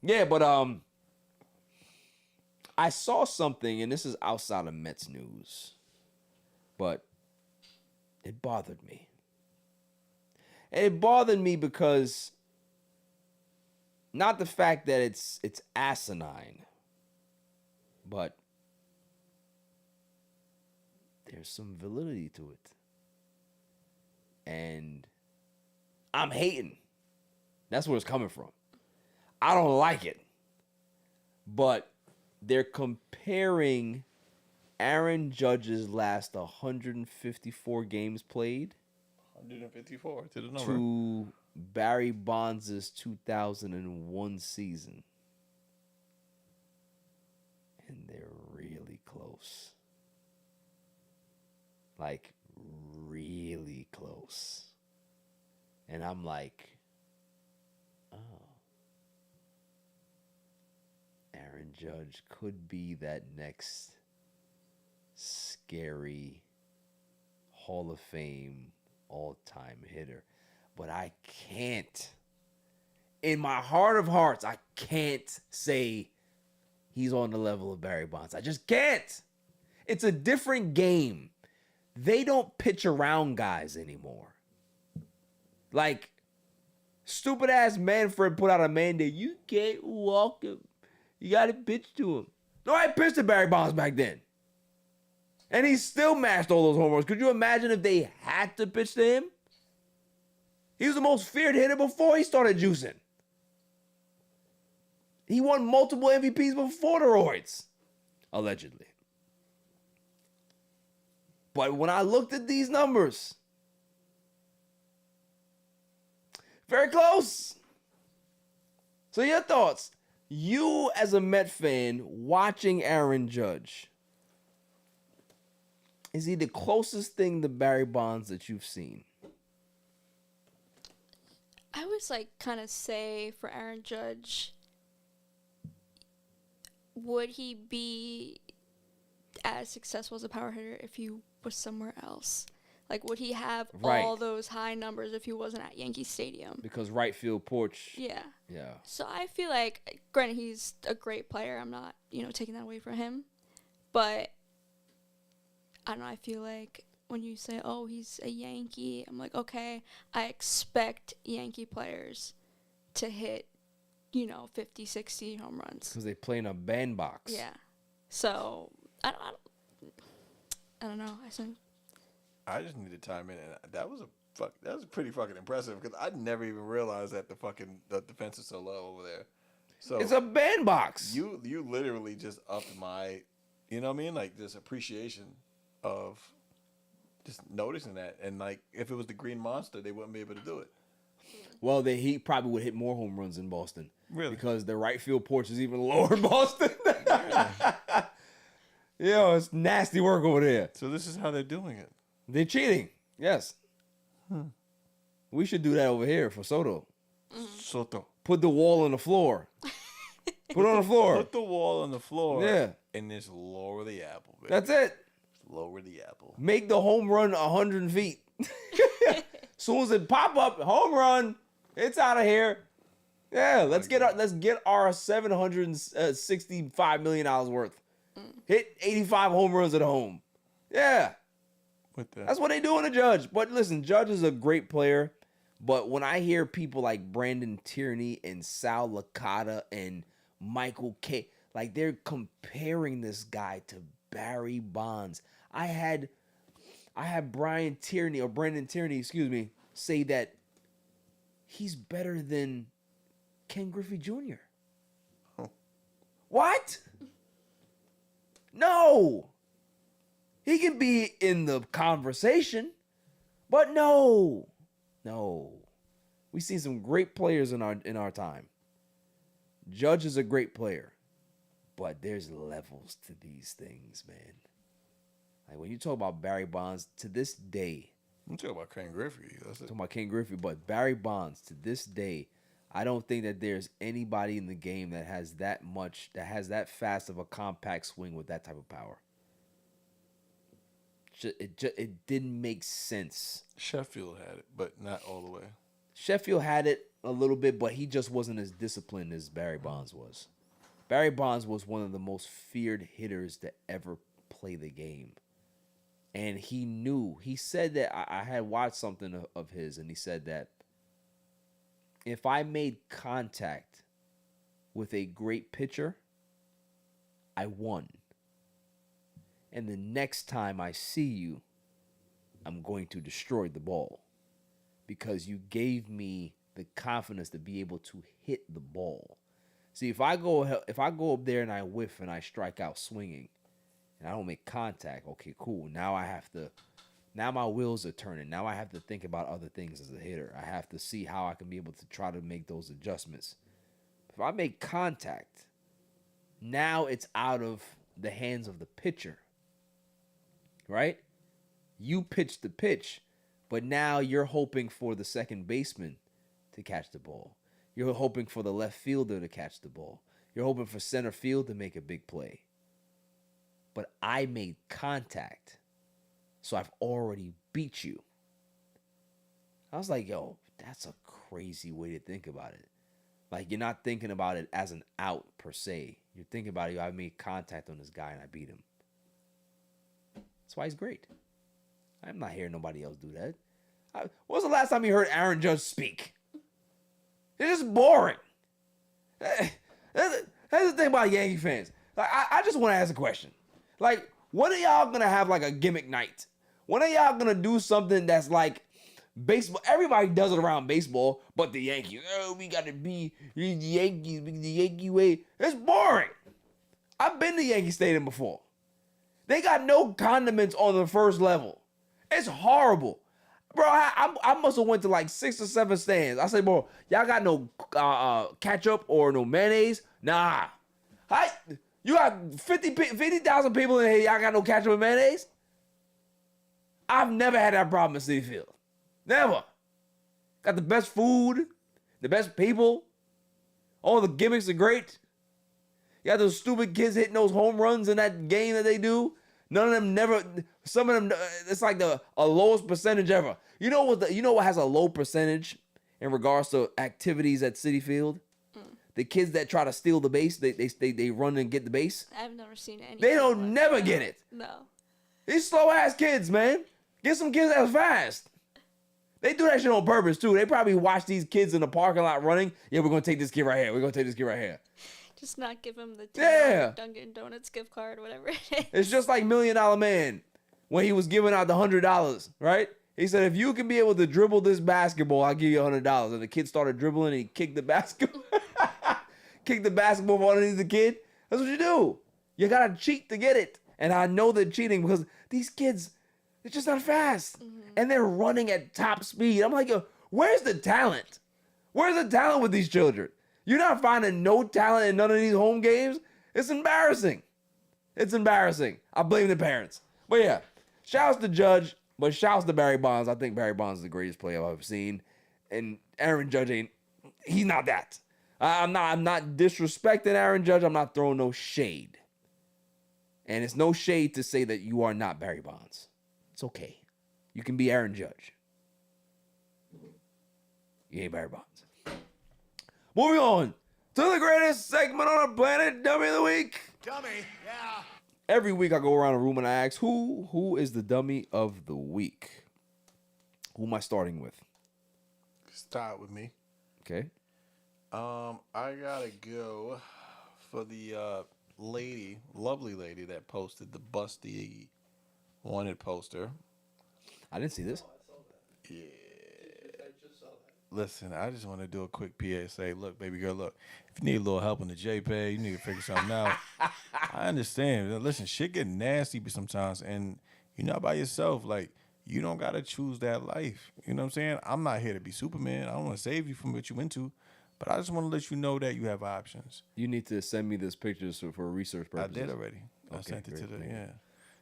Yeah, but I saw something, and this is outside of Mets news, but it bothered me. And it bothered me because not the fact that it's asinine, but there's some validity to it. And I'm hating. That's where it's coming from. I don't like it. But they're comparing Aaron Judge's last 154 games played 154 to the number. to Barry Bonds' 2001 season. And they're really close. Like, really close. And I'm like, oh. Aaron Judge could be that next scary Hall of Fame all-time hitter. But I can't. In my heart of hearts, I can't say he's on the level of Barry Bonds. I just can't. It's a different game. They don't pitch around guys anymore. Like, stupid ass Manfred put out a mandate. You can't walk him. You got to pitch to him. No, I pitched to Barry Bonds back then. And he still mashed all those home runs. Could you imagine if they had to pitch to him? He was the most feared hitter before he started juicing. He won multiple MVPs before the roids. Allegedly. But when I looked at these numbers, very close. So your thoughts. You as a Met fan watching Aaron Judge, is he the closest thing to Barry Bonds that you've seen? I was like kind of say for Aaron Judge, would he be as successful as a power hitter if he was somewhere else? Like, would he have all those high numbers if he wasn't at Yankee Stadium? Because right field porch. Yeah. Yeah. So I feel like, granted, he's a great player. I'm not, taking that away from him. But, I don't know, I feel like when you say, oh, he's a Yankee, I'm like, okay, I expect Yankee players to hit, 50, 60 home runs. Because they play in a bandbox. Yeah. So, I don't know. I just need to chime in, and that was pretty fucking impressive because I never even realized that the defense is so low over there. So it's a bandbox. You literally just upped my, like this appreciation of just noticing that, and like if it was the Green Monster, they wouldn't be able to do it. Well, he probably would hit more home runs in Boston. Really? Because the right field porch is even lower in Boston. It's nasty work over there. So this is how they're doing it. They're cheating. Yes. We should do that over here for Soto. Soto. Put the wall on the floor. Put it on the floor. Put the wall on the floor. Yeah. And just lower the apple, baby. That's it. Lower the apple. Make the home run 100 feet. Soon as it pop up, home run, it's out of here. Yeah, let's get our $765 million worth. Hit 85 home runs at home. Yeah. With that. That's what they do in a Judge. But listen, Judge is a great player. But when I hear people like Brandon Tierney and Sal Licata and Michael K, like they're comparing this guy to Barry Bonds. I had Brandon Tierney, say that he's better than Ken Griffey Jr. Oh. What? No. He can be in the conversation, but no. We've seen some great players in our time. Judge is a great player, but there's levels to these things, man. Like when you talk about Barry Bonds, to this day, I'm talking about Ken Griffey. That's it. talking about Ken Griffey, but Barry Bonds, to this day, I don't think that there's anybody in the game that has that fast of a compact swing with that type of power. It didn't make sense. Sheffield had it, but not all the way. Sheffield had it a little bit, but he just wasn't as disciplined as Barry Bonds was. Barry Bonds was one of the most feared hitters to ever play the game. And he said that, I had watched something of his, and he said that if I made contact with a great pitcher, I won. And the next time I see you, I'm going to destroy the ball because you gave me the confidence to be able to hit the ball. See, if I go up there and I whiff and I strike out swinging and I don't make contact, okay, cool. Now my wheels are turning. Now I have to think about other things as a hitter. I have to see how I can be able to try to make those adjustments. If I make contact, now it's out of the hands of the pitcher. Right? You pitch the pitch, but now you're hoping for the second baseman to catch the ball. You're hoping for the left fielder to catch the ball. You're hoping for center field to make a big play. But I made contact, so I've already beat you. I was like, yo, that's a crazy way to think about it. Like, you're not thinking about it as an out per se. You're thinking about it, I made contact on this guy and I beat him. That's why he's great. I'm not hearing nobody else do that. When was the last time you heard Aaron Judge speak? It's just boring. That's the thing about Yankee fans. Like, I just want to ask a question. Like, when are y'all going to have like a gimmick night? When are y'all going to do something that's like baseball? Everybody does it around baseball, but the Yankees. Oh, we got to be the Yankees, the Yankee way. It's boring. I've been to Yankee Stadium before. They got no condiments on the first level. It's horrible. Bro, I must have went to like 6 or 7 stands. I said, bro, y'all got no ketchup or no mayonnaise? Nah. You got 50,000 people in here, y'all got no ketchup and mayonnaise? I've never had that problem in Citi Field. Never. Got the best food, the best people. All the gimmicks are great. You got those stupid kids hitting those home runs in that game that they do. None of them never. Some of them, it's like a lowest percentage ever. You know what has a low percentage in regards to activities at Citi Field? The kids that try to steal the base, they run and get the base. I've never seen any. They don't never get it. No. These slow ass kids, man. Get some kids that's fast. They do that shit on purpose too. They probably watch these kids in the parking lot running. Yeah, we're gonna take this kid right here. We're gonna take this kid right here. Just not give him the Dunkin' Donuts gift card, whatever it is. It's just like $1 Million Man when he was giving out the $100, right? He said, if you can be able to dribble this basketball, I'll give you $100. And the kid started dribbling and he kicked the basketball. Kicked the basketball from underneath the kid. That's what you do. You gotta cheat to get it. And I know they're cheating because these kids, they're just not fast. Mm-hmm. And they're running at top speed. I'm like, yo, where's the talent? Where's the talent with these children? You're not finding no talent in none of these home games? It's embarrassing. It's embarrassing. I blame the parents. But yeah, shouts to Judge, but shouts to Barry Bonds. I think Barry Bonds is the greatest player I've ever seen. And Aaron Judge he's not that. I'm not disrespecting Aaron Judge. I'm not throwing no shade. And it's no shade to say that you are not Barry Bonds. It's okay. You can be Aaron Judge. You ain't Barry Bonds. Moving on to the greatest segment on the planet, Dummy of the Week. Dummy, yeah. Every week I go around the room and I ask, who is the Dummy of the Week? Who am I starting with? Start with me. Okay. I gotta go for the lovely lady that posted the Busty wanted poster. I didn't see this. Yeah. I just saw that. Listen, I just want to do a quick PSA. Look, baby girl, look. If you need a little help on the JPEG, you need to figure something out. I understand. Listen, shit get nasty sometimes, and you're not by yourself. Like, you don't got to choose that life. You know what I'm saying? I'm not here to be Superman. I don't want to save you from what you into, but I just want to let you know that you have options. You need to send me this picture for research purposes. I did already. I Okay, sent it to great, the, great. yeah.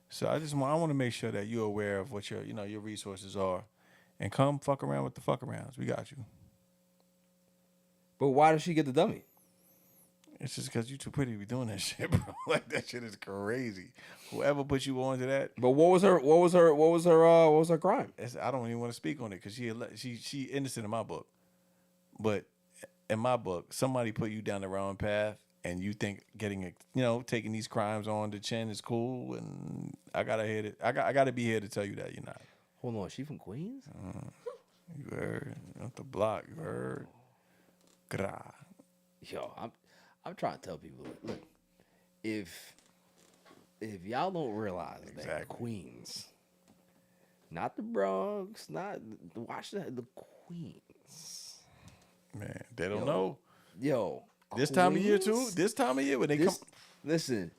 So I want to make sure that you're aware of what your resources are, and come fuck around with the fuck arounds. We got you. But why does she get the dummy? It's just because you too pretty to be doing that shit, bro. Like, that shit is crazy. Whoever put you on to that, But what was her crime? I don't even want to speak on it because she innocent in my book. But in my book, somebody put you down the wrong path, and you think taking these crimes on the chin is cool, and I gotta be here to tell you that you're not. Hold on, she from Queens? You heard? Off the block. You heard? Gra. Yo, I'm trying to tell people, look, if y'all don't realize that Exactly. Queens, not the Bronx, not the Queens. Man, they don't know. Yo, This time of year too. Queens? This time of year when they come. Listen,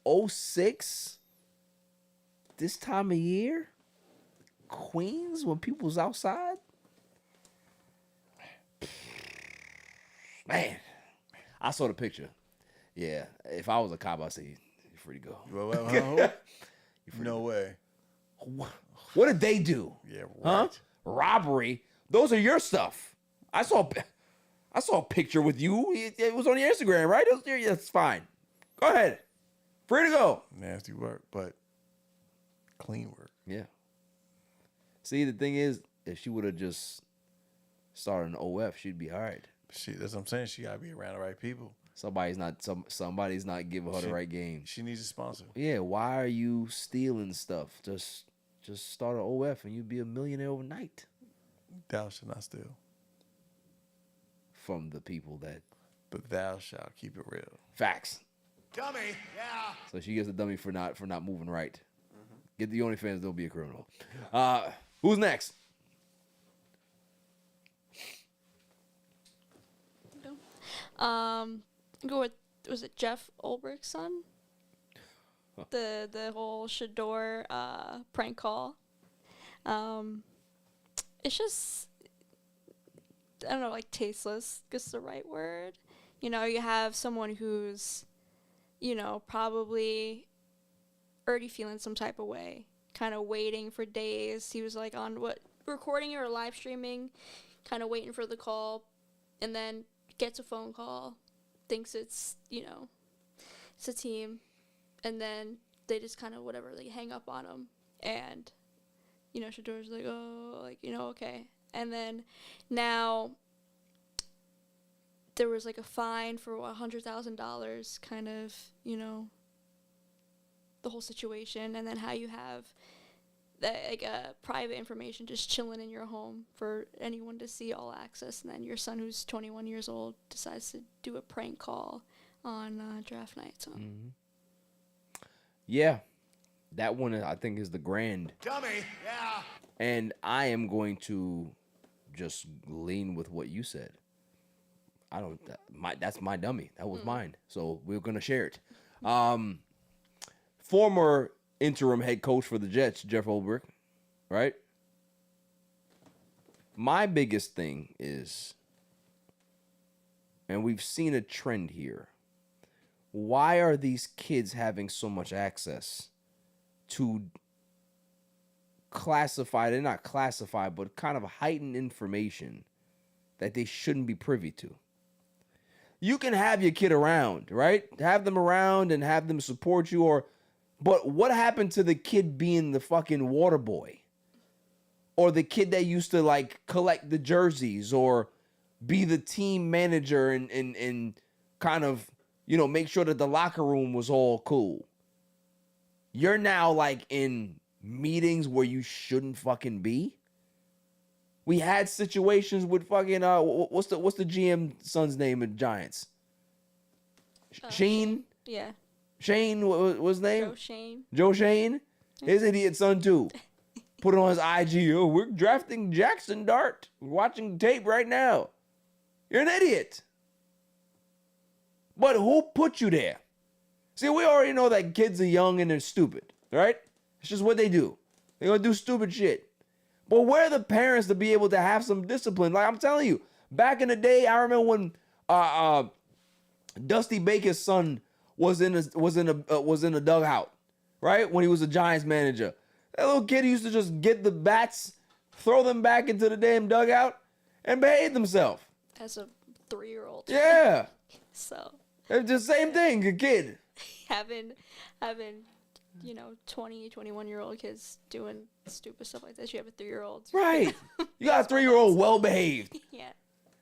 06, this time of year, Queens, when people's outside, man, I saw the picture. Yeah, if I was a cop, I'd say you're free to go. Well, no way. What did they do? Yeah, Huh? right. Robbery. Those are your stuff. I saw a picture with you. It was on your Instagram, right? That's fine. Go ahead. Free to go. Nasty work, but clean work. Yeah. See, the thing is, if she would have just started an OF, she'd be all right. That's what I'm saying. She gotta be around the right people. Somebody's not giving her the right game. She needs a sponsor. Yeah, why are you stealing stuff? Just start an OF and you'd be a millionaire overnight. Thou shalt not steal, From the people that but thou shalt keep it real. facts. Dummy, yeah. So she gets a dummy for not moving right. Get the OnlyFans, don't be a criminal. Who's next? Go with, was it Jeff Ulbricht's son? The whole Shedeur prank call. It's just, I don't know, like tasteless is the right word. You know, you have someone who's, probably already feeling some type of way, kind of waiting for days. He was like on recording or live streaming, kind of waiting for the call, and then gets a phone call, thinks it's, it's a team, and then they just kind of they hang up on him, and, Shedeur's like, oh, like, okay. And then now there was like a fine for $100,000, kind of, the whole situation, and then how you have that, like, private information just chilling in your home for anyone to see, all access, and then your son, who's 21 years old, decides to do a prank call on draft night. So. Mm-hmm. Yeah, that one I think is the grand. Dummy, yeah. And I am going to just lean with what you said. That's my dummy. That was mine. So we're gonna share it. Former interim head coach for the Jets, Jeff Ulbrich, right? My biggest thing is, and we've seen a trend here, why are these kids having so much access to they're not classified, but kind of heightened information that they shouldn't be privy to? You can have your kid around, right? Have them around and have them support you, but what happened to the kid being the fucking water boy? Or the kid that used to like collect the jerseys or be the team manager and kind of, make sure that the locker room was all cool. You're now like in meetings where you shouldn't fucking be. We had situations with fucking what's the GM son's name at Giants? Sheen? Yeah. Shane, what's his name? Joe Shane. Joe Shane? His idiot son too. Put it on his IG. Oh, we're drafting Jackson Dart. We're watching tape right now. You're an idiot. But who put you there? See, we already know that kids are young and they're stupid, right? It's just what they do. They're going to do stupid shit. But where are the parents to be able to have some discipline? Like I'm telling you, back in the day, I remember when Dusty Baker's son was in a dugout, right? When he was a Giants manager. That little kid used to just get the bats, throw them back into the damn dugout, and behave himself. As a 3-year-old. Yeah. So. It's the same thing, a kid. Having 20, 21-year-old kids doing stupid stuff like this. You have a 3-year-old. Right. You got a 3-year-old well-behaved. Yeah.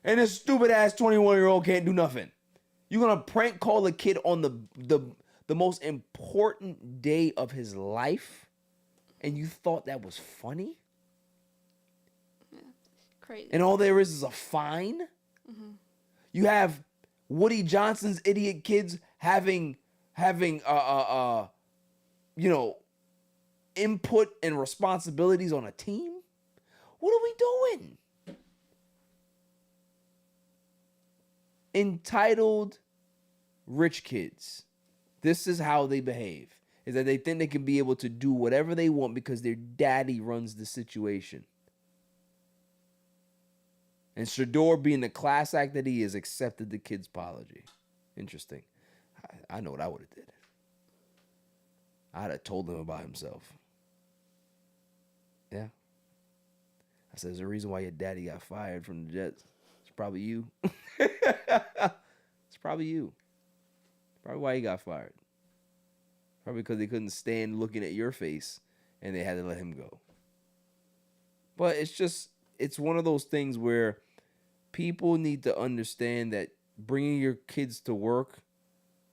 And this stupid-ass 21-year-old can't do nothing. You're going to prank call a kid on the most important day of his life, and you thought that was funny? Yeah. Crazy. And all there is a fine? Mm-hmm. You have Woody Johnson's idiot kids having input and responsibilities on a team? What are we doing? Entitled rich kids. This is how they behave. Is that they think they can be able to do whatever they want because their daddy runs the situation. And Shedeur, being the class act that he is, accepted the kid's apology. Interesting. I know what I would have did. I'd have told him about himself. Yeah. I said, there's a reason why your daddy got fired from the Jets. It's probably you. It's probably you. Probably why he got fired. Probably because they couldn't stand looking at your face and they had to let him go. But it's one of those things where people need to understand that bringing your kids to work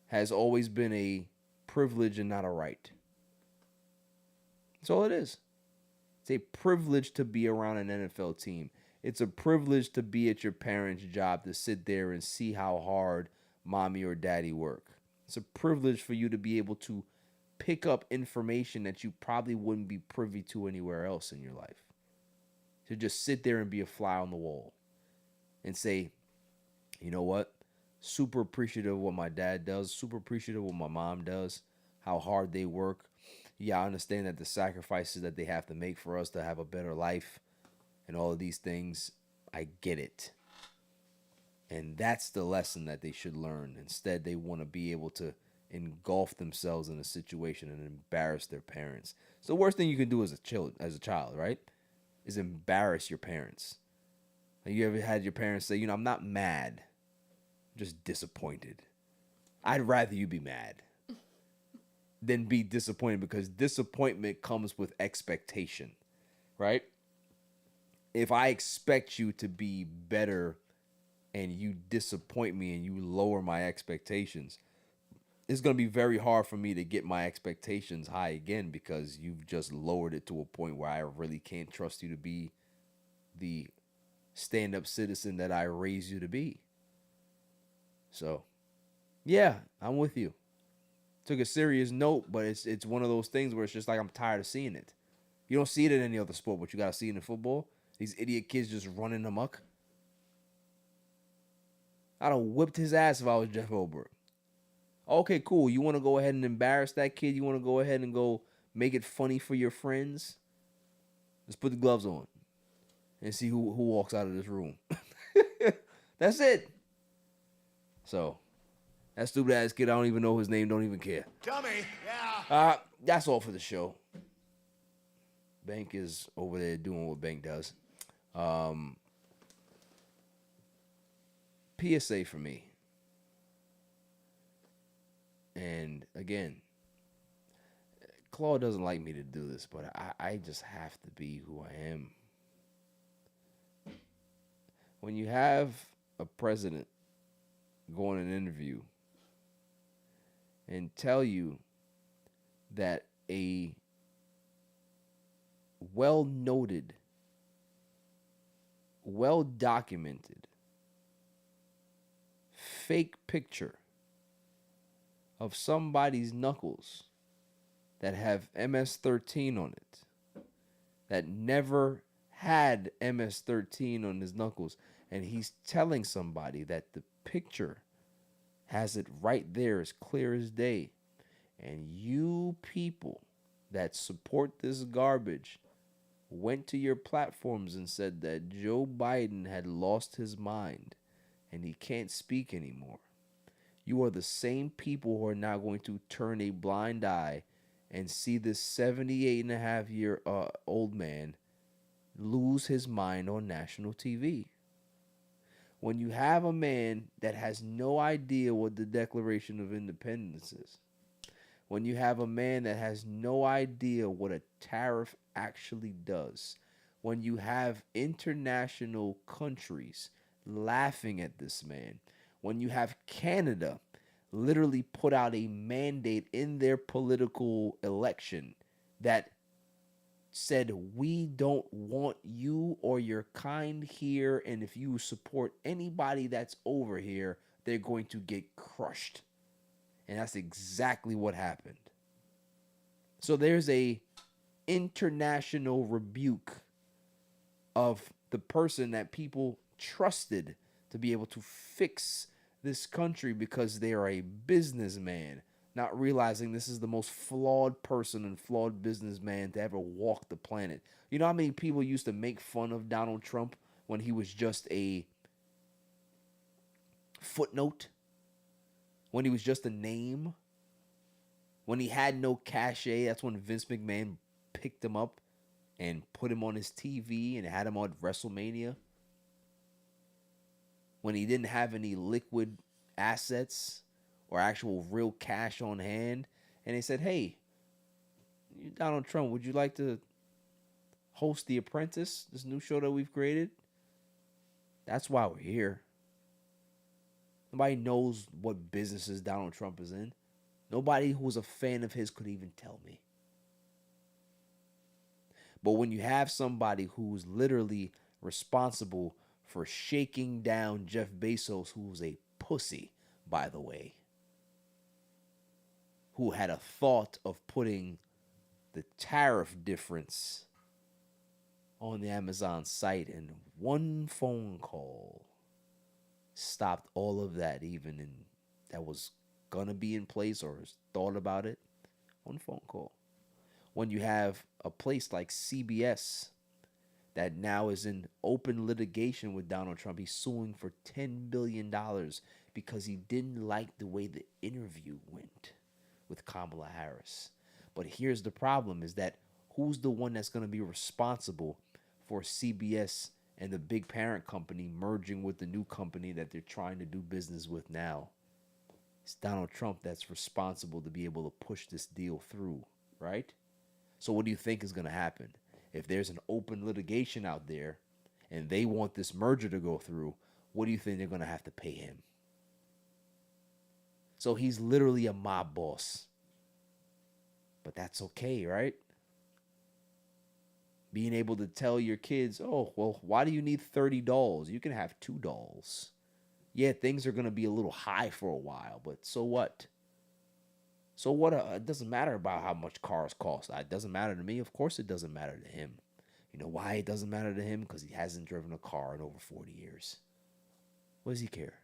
has always been a privilege and not a right. That's all it is. It's a privilege to be around an NFL team. It's a privilege to be at your parents' job, to sit there and see how hard mommy or daddy work. It's a privilege for you to be able to pick up information that you probably wouldn't be privy to anywhere else in your life. To just sit there and be a fly on the wall and say, you know what? Super appreciative of what my dad does. Super appreciative of what my mom does. How hard they work. Yeah, I understand that the sacrifices that they have to make for us to have a better life and all of these things, I get it. And that's the lesson that they should learn. Instead, they want to be able to engulf themselves in a situation and embarrass their parents. It's the worst thing you can do as a child, right? Is embarrass your parents. Like, you ever had your parents say, I'm not mad, I'm just disappointed. I'd rather you be mad than be disappointed, because disappointment comes with expectation, right? If I expect you to be better and you disappoint me and you lower my expectations, it's going to be very hard for me to get my expectations high again, because you've just lowered it to a point where I really can't trust you to be the stand-up citizen that I raised you to be. So, yeah, I'm with you. Took a serious note, but it's one of those things where it's just like, I'm tired of seeing it. You don't see it in any other sport, but you got to see it in football. These idiot kids just running amok. I'd have whipped his ass if I was Jeff Goldberg. Okay, cool. You want to go ahead and embarrass that kid? You want to go ahead and go make it funny for your friends? Let's put the gloves on and see who walks out of this room. That's it. So, that stupid ass kid, I don't even know his name, don't even care. Dummy, yeah. That's all for the show. Bank is over there doing what Bank does. PSA for me. And again, Claude doesn't like me to do this, but I just have to be who I am. When you have a president go on an interview and tell you that a well-noted, well-documented fake picture of somebody's knuckles that have MS-13 on it, that never had MS-13 on his knuckles, and he's telling somebody that the picture has it right there as clear as day, and you people that support this garbage went to your platforms and said that Joe Biden had lost his mind and he can't speak anymore. You are the same people who are now going to turn a blind eye and see this 78-and-a-half-year-old man lose his mind on national TV. When you have a man that has no idea what the Declaration of Independence is, when you have a man that has no idea what a tariff actually does, when you have international countries laughing at this man, when you have Canada literally put out a mandate in their political election that said, we don't want you or your kind here, and if you support anybody that's over here, they're going to get crushed. And that's exactly what happened. So there's a international rebuke of the person that people trusted to be able to fix this country because they are a businessman, not realizing this is the most flawed person and flawed businessman to ever walk the planet. You know how many people used to make fun of Donald Trump when he was just a footnote? When he was just a name? When he had no cachet, that's when Vince McMahon picked him up and put him on his TV and had him on WrestleMania. When he didn't have any liquid assets or actual real cash on hand. And they said, hey, Donald Trump, would you like to host The Apprentice, this new show that we've created? That's why we're here. Nobody knows what businesses Donald Trump is in. Nobody who was a fan of his could even tell me. But when you have somebody who's literally responsible for shaking down Jeff Bezos, who's a pussy, by the way, who had a thought of putting the tariff difference on the Amazon site, and one phone call stopped all of that, even in that was gonna be in place or thought about it. One phone call. When you have a place like CBS that now is in open litigation with Donald Trump, he's suing for $10 billion because he didn't like the way the interview went with Kamala Harris. But here's the problem, is that who's the one that's going to be responsible for CBS and the big parent company merging with the new company that they're trying to do business with now? It's Donald Trump that's responsible to be able to push this deal through, right? So what do you think is going to happen? If there's an open litigation out there and they want this merger to go through, what do you think they're going to have to pay him? So he's literally a mob boss. But that's okay, right? Being able to tell your kids, oh, well, why do you need 30 dolls? You can have 2 dolls. Yeah, things are going to be a little high for a while, but so what? So what? It doesn't matter about how much cars cost. It doesn't matter to me. Of course it doesn't matter to him. You know why it doesn't matter to him? Because he hasn't driven a car in over 40 years. What does he care?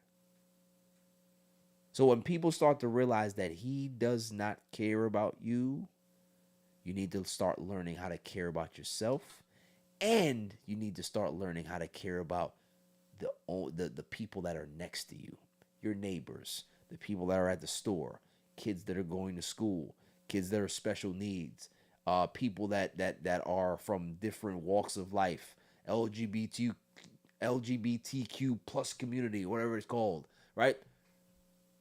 So when people start to realize that he does not care about you, you need to start learning how to care about yourself, and you need to start learning how to care about the people that are next to you, your neighbors, the people that are at the store, kids that are going to school, kids that are special needs, people that are from different walks of life, LGBTQ plus community, whatever it's called, right?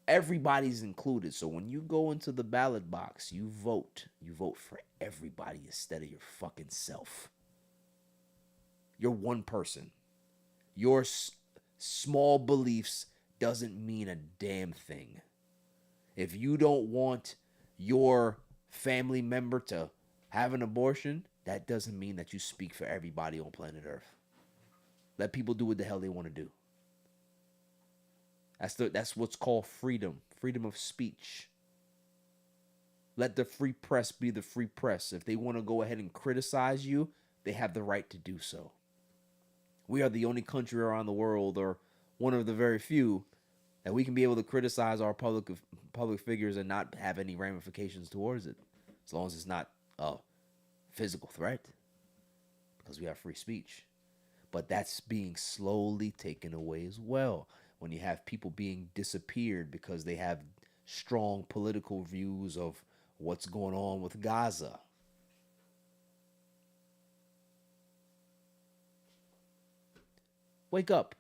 Everybody's included. So when you go into the ballot box, you vote for everybody instead of your fucking self. You're one person. Your small beliefs doesn't mean a damn thing. If you don't want your family member to have an abortion, that doesn't mean that you speak for everybody on planet Earth. Let people do what the hell they want to do. That's what's called freedom of speech. Let the free press be the free press. If they want to go ahead and criticize you, they have the right to do so. We are the only country around the world, or one of the very few, that we can be able to criticize our public figures and not have any ramifications towards it, as long as it's not a physical threat, because we have free speech. But that's being slowly taken away as well. When you have people being disappeared because they have strong political views of what's going on with Gaza. Wake up.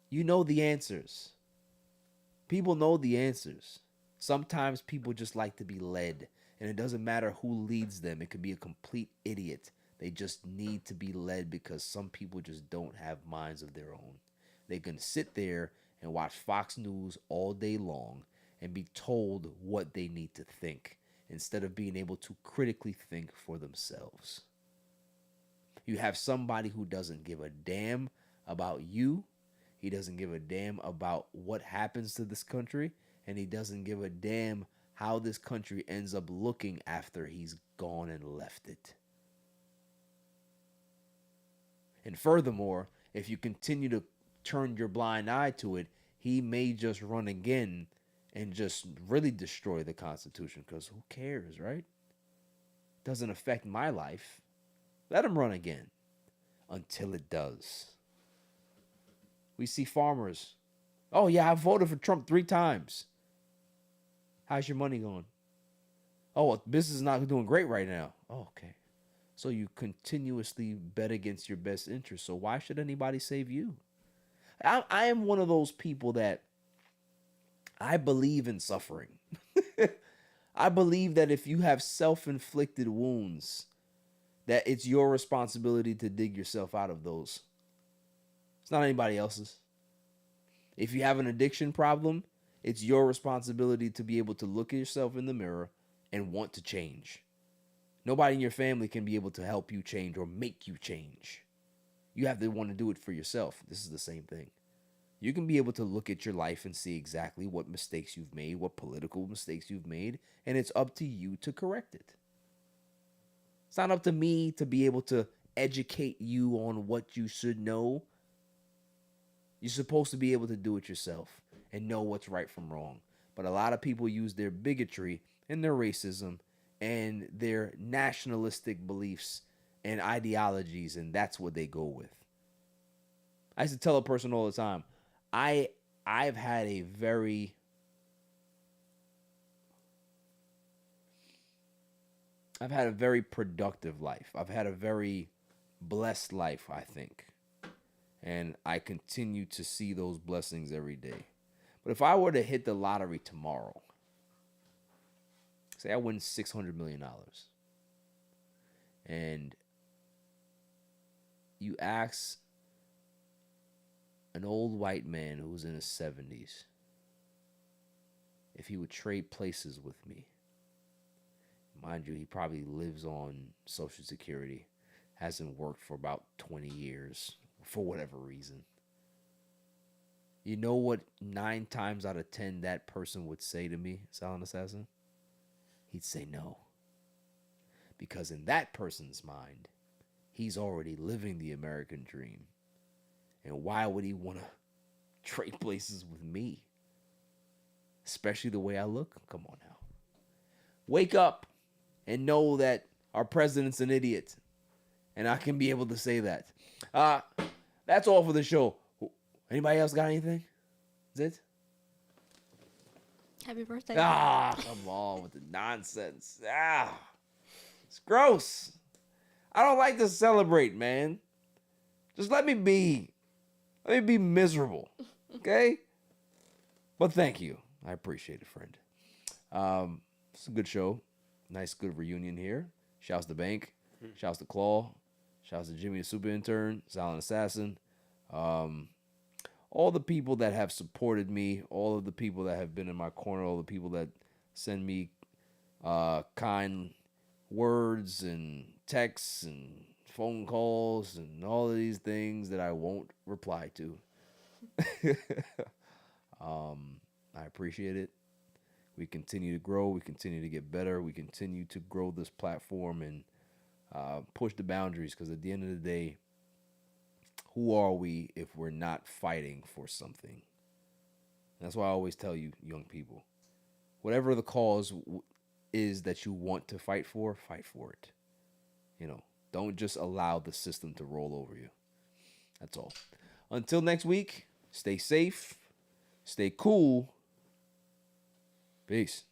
You know the answers. People know the answers. Sometimes people just like to be led, and it doesn't matter who leads them. It could be a complete idiot. They just need to be led because some people just don't have minds of their own. They can sit there and watch Fox News all day long and be told what they need to think instead of being able to critically think for themselves. You have somebody who doesn't give a damn about you. He doesn't give a damn about what happens to this country, and he doesn't give a damn how this country ends up looking after he's gone and left it. And furthermore, if you continue to turn your blind eye to it, he may just run again and just really destroy the Constitution, because who cares, right? Doesn't affect my life. Let him run again until it does. We see farmers. Oh, yeah, I voted for Trump 3 times. How's your money going? Oh, well, business is not doing great right now. Oh, okay. So you continuously bet against your best interest. So why should anybody save you? I am one of those people that I believe in suffering. I believe that if you have self-inflicted wounds, that it's your responsibility to dig yourself out of those. It's not anybody else's. If you have an addiction problem, it's your responsibility to be able to look at yourself in the mirror and want to change. Nobody in your family can be able to help you change or make you change. You have to want to do it for yourself. This is the same thing. You can be able to look at your life and see exactly what mistakes you've made, what political mistakes you've made, and it's up to you to correct it. It's not up to me to be able to educate you on what you should know. You're supposed to be able to do it yourself and know what's right from wrong. But a lot of people use their bigotry and their racism and their nationalistic beliefs and ideologies, and that's what they go with. I used to tell a person all the time, I've had a very productive life. I've had a very blessed life, I think. And I continue to see those blessings every day. But if I were to hit the lottery tomorrow, say I win $600 million, and you ask an old white man who's in his 70s if he would trade places with me. Mind you, he probably lives on Social Security, hasn't worked for about 20 years for whatever reason. You know what 9 times out of 10 that person would say to me, Silent Assassin? He'd say no. Because in that person's mind, he's already living the American dream. And why would he want to trade places with me? Especially the way I look? Come on now. Wake up and know that our president's an idiot. And I can be able to say that. That's all for the show. Anybody else got anything? Is it? Happy birthday. Come on with the nonsense. It's gross. I don't like to celebrate, man. Just let me be. Let me be miserable. Okay? But thank you. I appreciate it, friend. It's a good show. Nice, good reunion here. Shouts to Bank. Shouts to Claw. Shouts to Jimmy the Super Intern. Silent Assassin. All the people that have supported me, all of the people that have been in my corner, all the people that send me kind words and texts and phone calls and all of these things that I won't reply to. I appreciate it. We continue to grow. We continue to get better. We continue to grow this platform and push the boundaries, because at the end of the day, who are we if we're not fighting for something? That's why I always tell you, young people, whatever the cause is that you want to fight for it. You know, don't just allow the system to roll over you. That's all. Until next week, stay safe, stay cool. Peace.